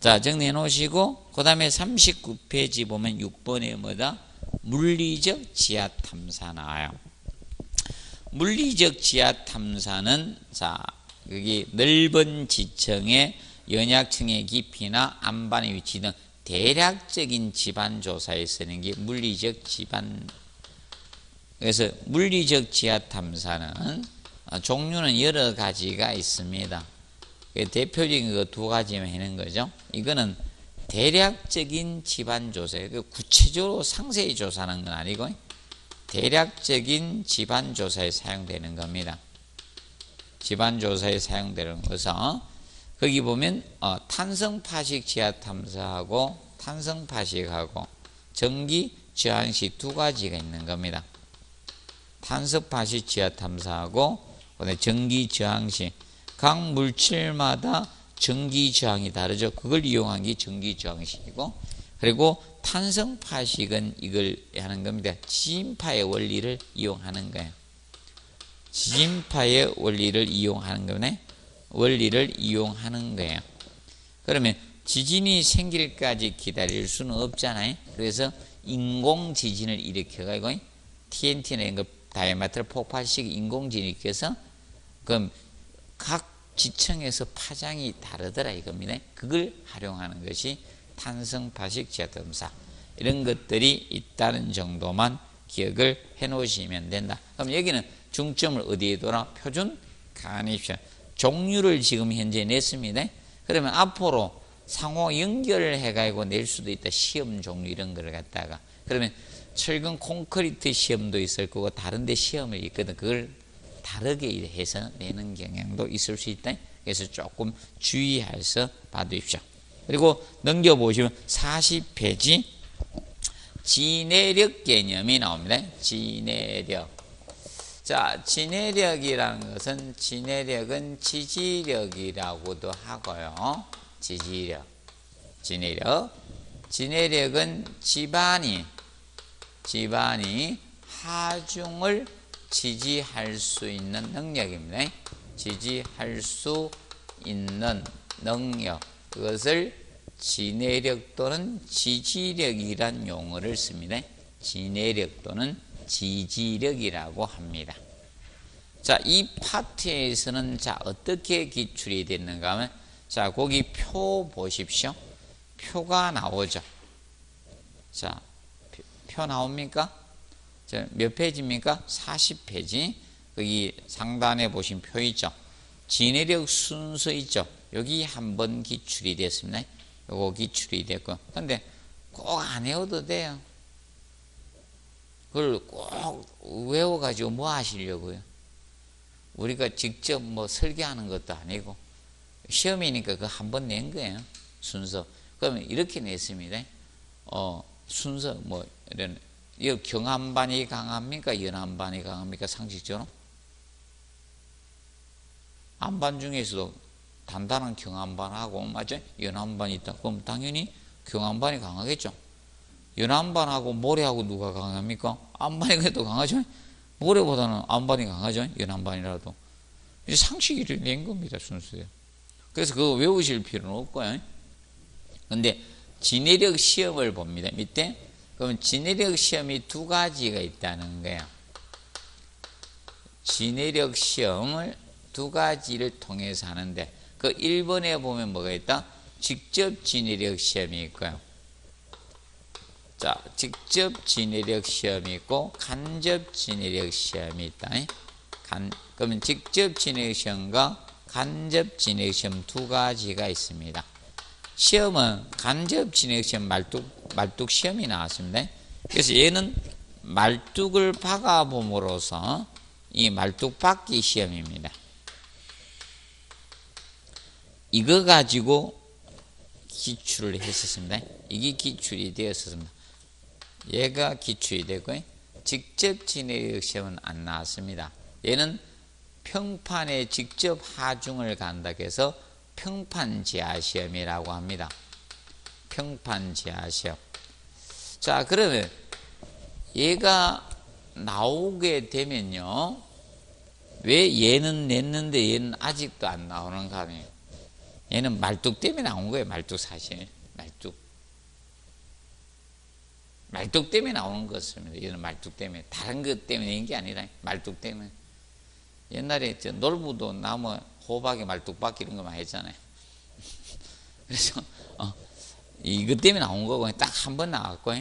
자, 정리해 놓으시고 그 다음에 39페이지 보면 6번에 뭐다? 물리적 지하 탐사 나와요. 물리적 지하 탐사는, 자, 여기 넓은 지층의 연약층의 깊이나 안반의 위치 등 대략적인 집안 조사에 쓰는 게 물리적 집안. 그래서 물리적 지하 탐사는 종류는 여러 가지가 있습니다. 대표적인 거 두 가지만 하는 거죠. 이거는 대략적인 집안 조사예요. 구체적으로 상세히 조사하는 건 아니고 대략적인 집안 조사에 사용되는 겁니다. 집안 조사에 사용되는 것은 거기 보면 탄성 파식 지하 탐사하고 탄성 파식하고 전기 저항식 두 가지가 있는 겁니다. 탄성 파식 지하 탐사하고 전기 저항식. 각 물질마다 전기 저항이 다르죠. 그걸 이용한 게 전기 저항식이고, 그리고 탄성파식은 이걸 하는 겁니다. 지진파의 원리를 이용하는 거예요. 지진파의 원리를 이용하는 거네. 원리를 이용하는 거예요. 그러면 지진이 생길까지 기다릴 수는 없잖아요. 그래서 인공 지진을 일으켜가지고 TNT나 이런 거 다이아메트를 폭발식 인공 지진을 일으켜서 그럼 각 지층에서 파장이 다르더라 이겁니다. 그걸 활용하는 것이 탄성파식 지하탐사, 이런 것들이 있다는 정도만 기억을 해 놓으시면 된다. 그럼 여기는 중점을 어디에 둬라? 표준 간입션 종류를 지금 현재 냈습니다. 그러면 앞으로 상호 연결을 해가지고 낼 수도 있다. 시험 종류 이런 거를 갖다가. 그러면 철근 콘크리트 시험도 있을 거고 다른 데 시험이 있거든. 그걸 다르게 해서 내는 경향도 있을 수 있다. 그래서 조금 주의해서 봐두십시오. 그리고 넘겨보시면 40페이지 지내력 개념이 나옵니다. 지내력. 자, 지내력이라는 것은 지내력은 지지력이라고도 하고요. 지지력, 지내력. 지내력은 집안이 하중을 지지할 수 있는 능력입니다. 지지할 수 있는 능력. 그것을 지내력 또는 지지력이란 용어를 씁니다. 지내력 또는 지지력이라고 합니다. 자, 이 파트에서는 자, 어떻게 기출이 됐는가 하면, 자, 거기 표 보십시오. 표가 나오죠. 자, 표 나옵니까? 자, 몇 페이지입니까? 40페이지. 거기 상단에 보신 표 있죠. 지내력 순서 있죠. 여기 한번 기출이 됐습니다. 요거 기출이 됐고. 근데 꼭 안 외워도 돼요. 그걸 꼭 외워가지고 뭐 하시려고요? 우리가 직접 뭐 설계하는 것도 아니고 시험이니까 그 한 번 낸 거예요. 순서. 그러면 이렇게 냈습니다. 순서 뭐 이런 경함반이 강합니까? 연함반이 강합니까? 상식적으로? 암반 중에서도 단단한 경함반하고 맞죠? 연함반이 있다. 그럼 당연히 경함반이 강하겠죠. 연함반하고 모래하고 누가 강합니까? 암반이 그래도 강하죠. 모래보다는 암반이 강하죠. 연함반이라도. 이제 상식이 낸 겁니다. 순수에. 그래서 그거 외우실 필요는 없고요. 근데 지내력 시험을 봅니다. 밑에. 그럼 지내력 시험이 두 가지가 있다는 거예요. 지내력 시험을 두 가지를 통해서 하는데, 그 1번에 보면 뭐가 있다? 직접 지내력 시험이 있고요. 자, 직접 지내력 시험이 있고 간접 지내력 시험이 있다. 그러면 직접 지내력 시험과 간접 지내력 시험 두 가지가 있습니다. 시험은 간접 지내력 시험 말뚝 시험이 나왔습니다. 그래서 얘는 말뚝을 박아봄으로써 이 말뚝 박기 시험입니다. 이거 가지고 기출을 했었습니다. 이게 기출이 되었습니다. 얘가 기출이 되고 직접 지내력 시험은 안 나왔습니다. 얘는 평판에 직접 하중을 간다 해서 평판지하시험이라고 합니다. 평판지하시험. 자, 그러면 얘가 나오게 되면요, 왜 얘는 냈는데 얘는 아직도 안 나오는가 하면, 얘는 말뚝 때문에 나온 거예요. 말뚝 사실. 말뚝 때문에 나오는 것입니다. 얘는 말뚝 때문에. 다른 것 때문에 낸 게 아니라 말뚝 때문에. 옛날에 놀부도 나무 호박에 말뚝 박기 이런 거만 했잖아요. 그래서 이것 때문에 나온 거고 딱 한 번 나왔고,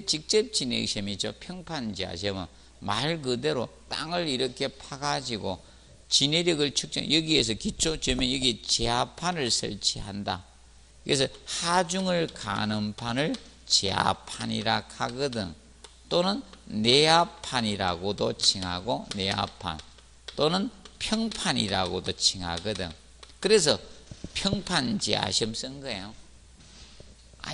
직접 지내기 시험이죠. 평판지하 시험은 말 그대로 땅을 이렇게 파가지고 지내력을 측정, 여기에서 기초 점에 여기 지하판을 설치한다. 그래서 하중을 가는 판을 지하판이라 하거든. 또는 내하판이라고도 칭하고, 내하판 또는 평판이라고도 칭하거든. 그래서 평판지하 시험 쓴 거예요.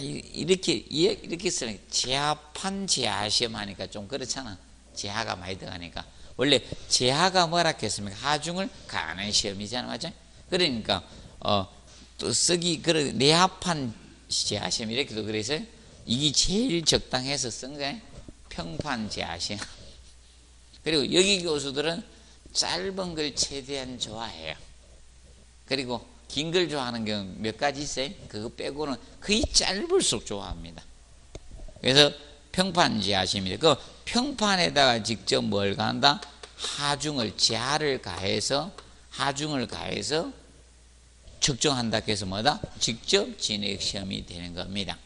이렇게 쓰는 지하판 지하 시험 하니까 좀 그렇잖아. 지하가 많이 들어가니까 원래 재하가 뭐라 했습니까? 하중을 가하는 시험이잖아, 맞죠? 그러니까 또 쓰기 그런 내합한 재하 시험 이렇게도 그래서 이게 제일 적당해서 쓴 거예요. 평판 재하 시험. 그리고 여기 교수들은 짧은 걸 최대한 좋아해요. 그리고 긴 걸 좋아하는 경우 몇 가지 있어요. 그거 빼고는 거의 짧을수록 좋아합니다. 그래서 평판 재하 시험입니다. 그 평판에다가 직접 뭘 가한다? 하중을 재하를 가해서 측정한다 해서 뭐다? 직접 진액 시험이 되는 겁니다.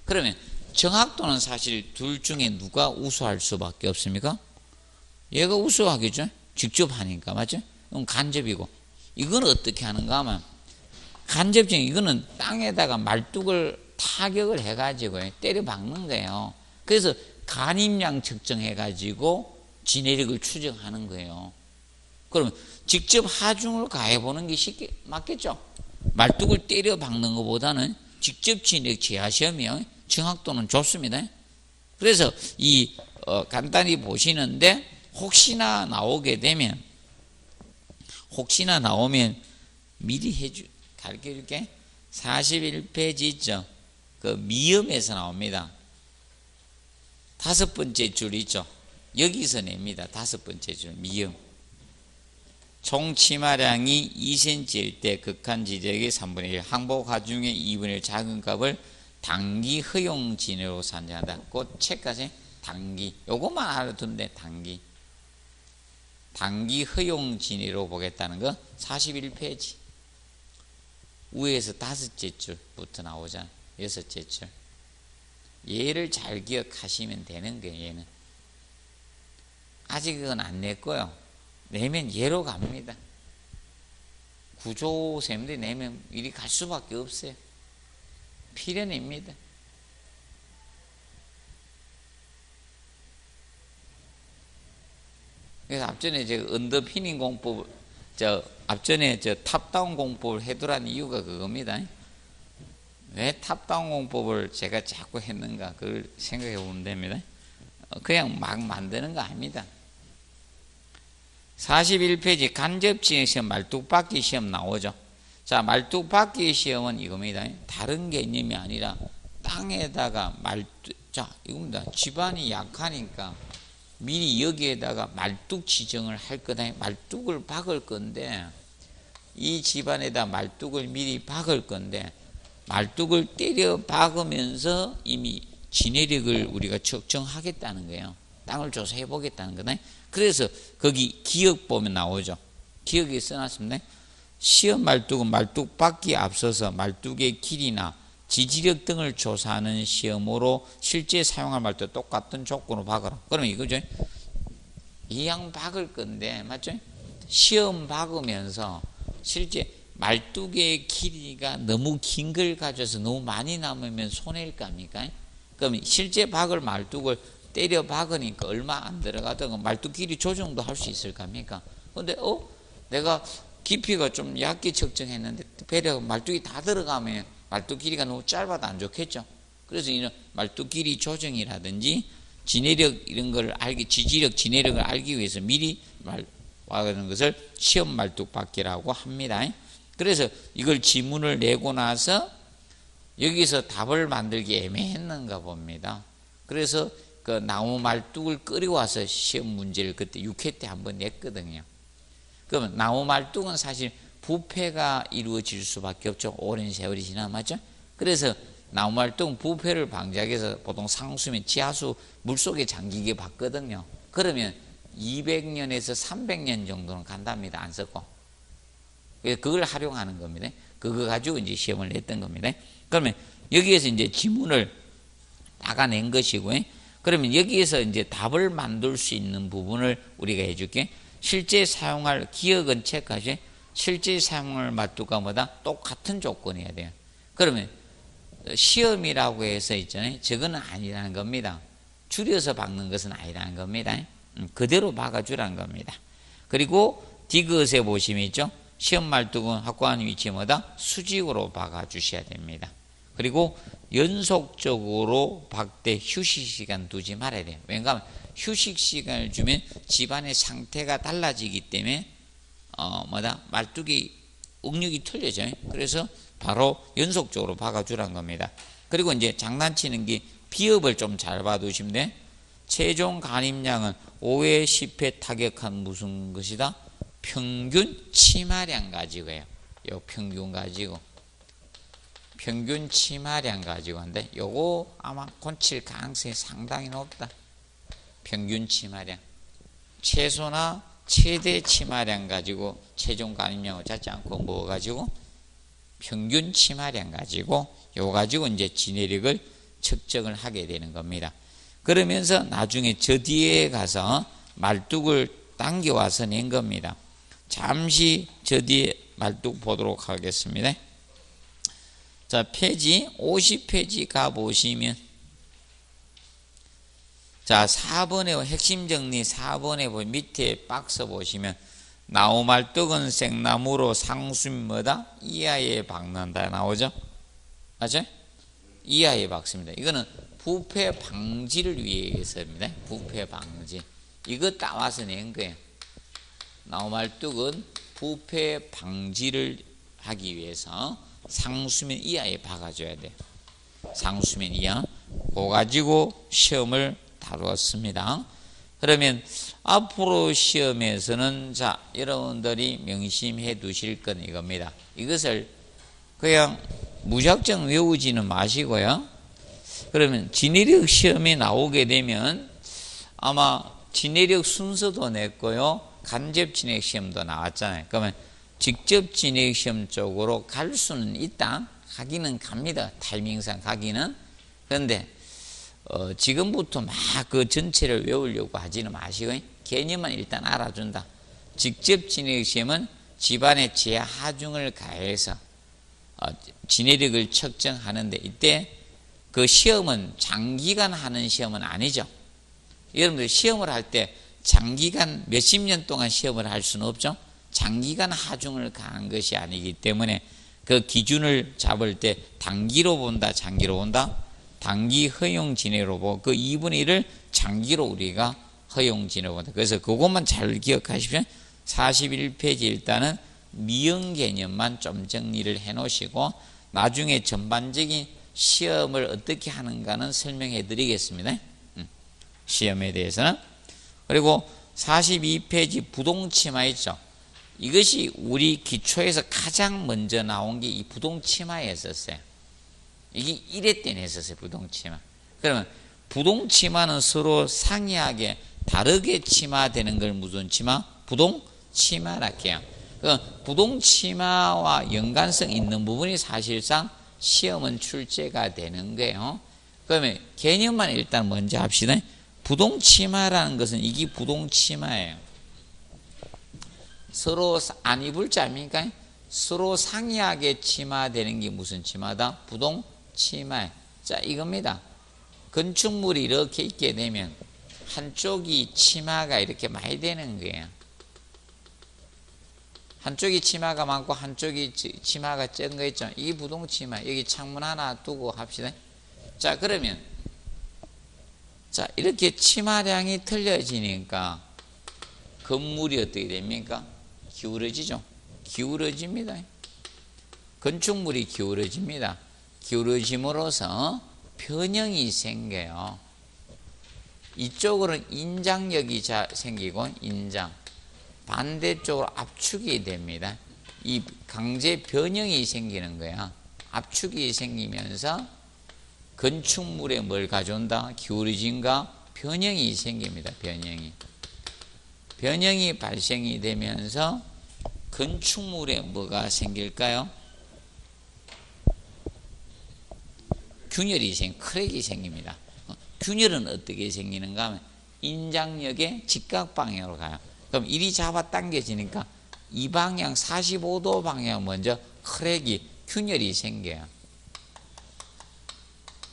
그러면 정확도는 사실 둘 중에 누가 우수할 수밖에 없습니까? 얘가 우수하겠죠? 직접 하니까, 맞죠? 그럼 간접이고, 이건 어떻게 하는가 하면 간접적 이거는 땅에다가 말뚝을 타격을 해가지고 때려 박는 거예요. 그래서 간임량 측정해가지고 진해력을 추정하는 거예요. 그러면 직접 하중을 가해보는 게 쉽게 맞겠죠? 말뚝을 때려 박는 것보다는 직접 진액 재하 시험이요. 정확도는 좋습니다. 그래서 이 간단히 보시는데 혹시나 나오면 미리 가르쳐 줄게. 41페이지 있죠? 그 미음에서 나옵니다. 5번째 줄 있죠? 여기서 냅니다. 5번째 줄 미음. 총 치마량이 2cm일 때 극한 지적의 3분의 1, 항복 하중의 2분의 1 작은 값을 단기 허용 진해로 산정한다. 그 책까지 단기. 요것만 알아두는데 단기 허용 진해로 보겠다는 거 41페이지. 위에서 5째 줄부터 나오잖아. 6째 줄. 얘를 잘 기억하시면 되는 거예요. 얘는 아직은 안 냈고요. 내면 얘로 갑니다. 구조쌤들이 내면 이리 갈 수밖에 없어요. 필연입니다. 그래서 앞전에 제가 언더피닝 공법, 앞전에 탑다운 공법을 해두라는 이유가 그겁니다. 왜 탑다운 공법을 제가 자꾸 했는가, 그걸 생각해 보면 됩니다. 그냥 막 만드는 거 아닙니다. 41페이지 간접진액 시험 말뚝박기 시험 나오죠. 자, 말뚝박기 시험은 이겁니다. 다른 개념이 아니라 땅에다가 자, 이겁니다. 집안이 약하니까 미리 여기에다가 말뚝 지정을 할 거다. 말뚝을 박을 건데, 이 집안에다 말뚝을 미리 박을 건데, 말뚝을 때려 박으면서 이미 진해력을 우리가 측정하겠다는 거예요. 땅을 조사해 보겠다는 거네. 그래서 거기 기억 보면 나오죠. 기억에 써놨습니다. 시험 말뚝은 말뚝 박기에 앞서서 말뚝의 길이나 지지력 등을 조사하는 시험으로 실제 사용할 말뚝 똑같은 조건으로 박아라. 그러면 이거죠. 이양 박을 건데, 맞죠? 시험 박으면서 실제 말뚝의 길이가 너무 긴 걸 가져서 너무 많이 남으면 손해일 거 아닙니까? 그럼 실제 박을 말뚝을 때려 박으니까 얼마 안 들어가다가 말뚝 길이 조정도 할 수 있을 겁니까? 근데 내가 깊이가 좀 얇게 측정했는데 배려 말뚝이 다 들어가면 말뚝 길이가 너무 짧아도 안 좋겠죠. 그래서 이런 말뚝 길이 조정이라든지 진해력 이런 걸 지지력 진해력을 알기 위해서 미리 말하는 것을 시험 말뚝 박기라고 합니다. 그래서 이걸 지문을 내고 나서 여기서 답을 만들기 애매했는가 봅니다. 그래서 그 나무 말뚝을 끌어와서 시험 문제를 그때 6회 때 한번 냈거든요. 그러면 나무 말뚝은 사실 부패가 이루어질 수밖에 없죠. 오랜 세월이 지나, 맞죠? 그래서 나무 말뚝은 부패를 방지하기 위해서 보통 상수면 지하수 물속에 잠기게 봤거든요. 그러면 200년에서 300년 정도는 간답니다. 안 썼고. 그래서 그걸 활용하는 겁니다. 그거 가지고 이제 시험을 냈던 겁니다. 그러면 여기에서 이제 지문을 나가낸 것이고요. 그러면 여기에서 이제 답을 만들 수 있는 부분을 우리가 해줄게. 실제 사용할 기억은 체크하죠. 실제 사용할 말뚝과 뭐다? 똑같은 조건이어야 돼요. 그러면 시험이라고 해서 있잖아요. 저거는 아니라는 겁니다. 줄여서 박는 것은 아니라는 겁니다. 그대로 박아주라는 겁니다. 그리고 디귿에 보시면 있죠. 시험 말뚝은 확고한 위치에 뭐다? 수직으로 박아주셔야 됩니다. 그리고 연속적으로 박대 휴식 시간 두지 말아야 돼요. 왜냐하면 휴식 시간을 주면 집안의 상태가 달라지기 때문에 말뚝이 응력이 틀려져요. 그래서 바로 연속적으로 박아주란 겁니다. 그리고 이제 장난치는 게 비읍을 좀 잘 봐두시면 돼. 최종 간임량은 5회 10회 타격한 무슨 것이다? 평균 치마량 가지고예요. 요 평균 가지고. 평균 치마량 가지고 한데 요거 아마 곤칠 가능성이 상당히 높다. 평균 치마량. 최소나 최대 치마량 가지고 최종 간임량을 찾지 않고 뭐 가지고 평균 치마량 가지고 요 가지고 이제 진해력을 측정을 하게 되는 겁니다. 그러면서 나중에 저 뒤에 가서 말뚝을 당겨와서 낸 겁니다. 잠시 저 뒤에 말뚝 보도록 하겠습니다. 자, 페이지 50페이지 가보시면 자 4번에 핵심 정리 4번에 밑에 박스 보시면 나우말뚝은 생나무로 상수면마다 이하에 박는다 나오죠? 맞죠? 이하에 박습니다. 이거는 부패 방지를 위해서입니다. 부패 방지. 이거 따와서 낸 거예요. 나우말뚝은 부패 방지를 하기 위해서 상수면 이하에 박아줘야 돼요. 상수면 이하. 그거 가지고 시험을 다루었습니다. 그러면 앞으로 시험에서는 자 여러분들이 명심해 두실 건 이겁니다. 이것을 그냥 무작정 외우지는 마시고요. 그러면 진해력 시험이 나오게 되면 아마 진해력 순서도 냈고요. 간접 진해력 시험도 나왔잖아요. 그러면 직접 진해력 시험 쪽으로 갈 수는 있다. 가기는 갑니다. 타이밍상 가기는. 그런데 지금부터 막 그 전체를 외우려고 하지는 마시고 개념만 일단 알아준다. 직접 진해력 시험은 집안의 재하중을 가해서 진해력을 측정하는데 이때 그 시험은 장기간 하는 시험은 아니죠. 여러분들 시험을 할 때 장기간 몇십 년 동안 시험을 할 수는 없죠. 장기간 하중을 가한 것이 아니기 때문에 그 기준을 잡을 때 단기로 본다, 장기로 본다. 단기 허용 진해로 보고 그 2분의 1을 장기로 우리가 허용 진해로 본다. 그래서 그것만 잘 기억하십시오. 41페이지 일단은 미형 개념만 좀 정리를 해 놓으시고 나중에 전반적인 시험을 어떻게 하는가는 설명해 드리겠습니다. 시험에 대해서는. 그리고 42페이지 부동치마 있죠. 이것이 우리 기초에서 가장 먼저 나온 게 이 부동치마였었어요. 이게 1회 때 냈었어요. 부동치마. 그러면 부동치마는 서로 상이하게 다르게 치마되는 걸 무슨 치마? 부동치마라 해요. 그 부동치마와 연관성 있는 부분이 사실상 시험은 출제가 되는 거예요. 그러면 개념만 일단 먼저 합시다. 부동치마라는 것은 이게 부동치마예요. 서로 안 입을 자입니까? 서로 상이하게 치마되는 게 무슨 치마다? 부동치마. 자, 이겁니다. 건축물이 이렇게 있게 되면 한쪽이 치마가 이렇게 많이 되는 거예요. 한쪽이 치마가 많고 한쪽이 치마가 적은 거 있죠. 이 부동치마. 여기 창문 하나 두고 합시다. 자, 그러면 자, 이렇게 치마량이 틀려지니까 건물이 어떻게 됩니까? 기울어지죠. 기울어집니다. 건축물이 기울어집니다. 기울어짐으로써 변형이 생겨요. 이쪽으로는 인장력이 생기고 인장. 반대쪽으로 압축이 됩니다. 이 강제 변형이 생기는 거야. 압축이 생기면서 건축물에 뭘 가져온다? 기울어짐과 변형이 생깁니다. 변형이 발생이 되면서 건축물에 뭐가 생길까요? 균열이 크랙이 생깁니다. 균열은 어떻게 생기는가 하면 인장력의 직각 방향으로 가요. 그럼 이리 잡아당겨지니까 이 방향 45도 방향 먼저 크랙이 균열이 생겨요.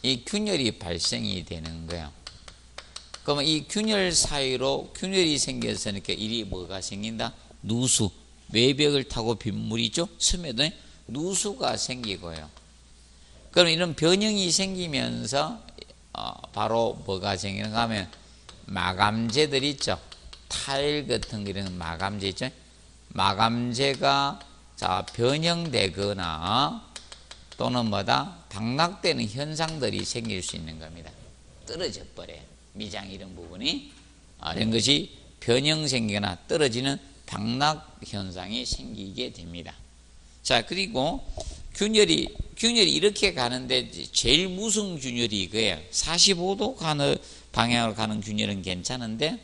이 균열이 발생이 되는 거예요. 그러면 이 균열 사이로 균열이 생겼으니까 이리 뭐가 생긴다? 누수. 외벽을 타고 빗물이죠. 스며든 누수가 생기고요. 그럼 이런 변형이 생기면서 바로 뭐가 생기는가 하면 마감재들 있죠. 타일 같은 거 이런 마감재 있죠. 마감재가 자 변형되거나 또는 뭐다 당락되는 현상들이 생길 수 있는 겁니다. 떨어져 버려요. 미장 이런 부분이 이런 것이 변형 생기거나 떨어지는 당락 현상이 생기게 됩니다. 자 그리고 균열이 이렇게 가는데 제일 무서운 균열이 이거예요. 45도 방향으로 가는 균열은 괜찮은데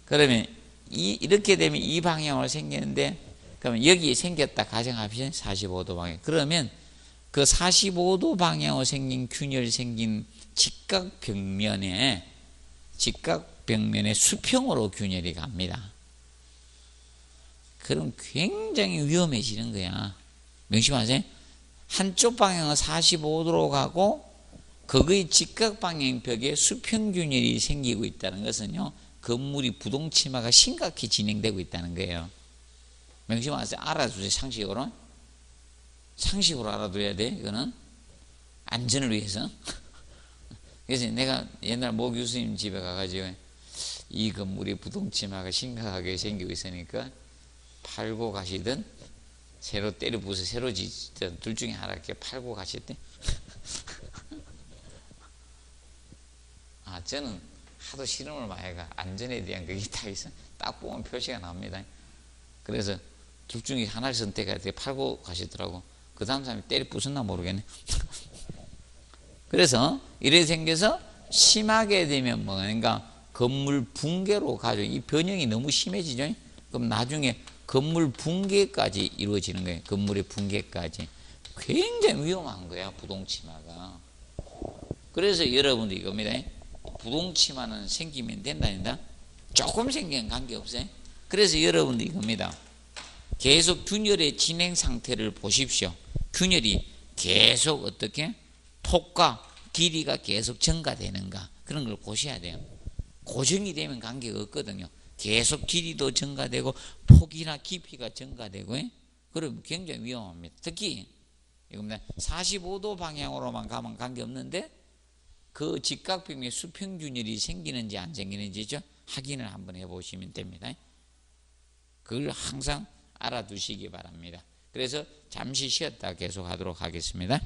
그러면 이렇게 되면 이 방향으로 생기는데 그러면 여기 생겼다 가정합시다. 45도 방향. 그러면 그 45도 방향으로 생긴 균열 생긴 직각벽면에 수평으로 균열이 갑니다. 그럼 굉장히 위험해지는 거야. 명심하세요. 한쪽 방향은 45도로 가고 거기의 직각 방향 벽에 수평 균열이 생기고 있다는 것은요. 건물이 부동침하가 심각히 진행되고 있다는 거예요. 명심하세요. 알아두세요. 상식으로 알아둬야 돼. 이거는 안전을 위해서. 그래서 내가 옛날 모 교수님 집에 가가지고 이 건물이 부동침하가 심각하게 생기고 있으니까 팔고 가시든 새로 때려 부숴서 새로 짓든 둘 중에 하나 이렇게 팔고 가실 때 저는 하도 실험을 많이 해가 안전에 대한 그게 다 있어. 딱 보면 표시가 납니다. 그래서 둘 중에 하나를 선택해서 팔고 가시더라고. 그 다음 사람이 때려 부쉈나 모르겠네. 그래서 이래 생겨서 심하게 되면 그러니까 건물 붕괴로 가죠. 이 변형이 너무 심해지죠. 그럼 나중에 건물 붕괴까지 이루어지는 거예요. 건물의 붕괴까지. 굉장히 위험한 거야, 부동침하가. 그래서 여러분들 이겁니다. 부동침하는 생기면 된다니다. 조금 생기면 관계없어요. 그래서 여러분들 이겁니다. 계속 균열의 진행 상태를 보십시오. 균열이 계속 어떻게 폭과 길이가 계속 증가되는가 그런 걸 보셔야 돼요. 고정이 되면 관계가 없거든요. 계속 길이도 증가되고 폭이나 깊이가 증가되고 그러면 굉장히 위험합니다. 특히 이겁니다. 45도 방향으로만 가면 관계없는데 그 직각벽에 수평균열이 생기는지 안 생기는지죠. 확인을 한번 해보시면 됩니다. 그걸 항상 알아두시기 바랍니다. 그래서 잠시 쉬었다 계속 하도록 하겠습니다.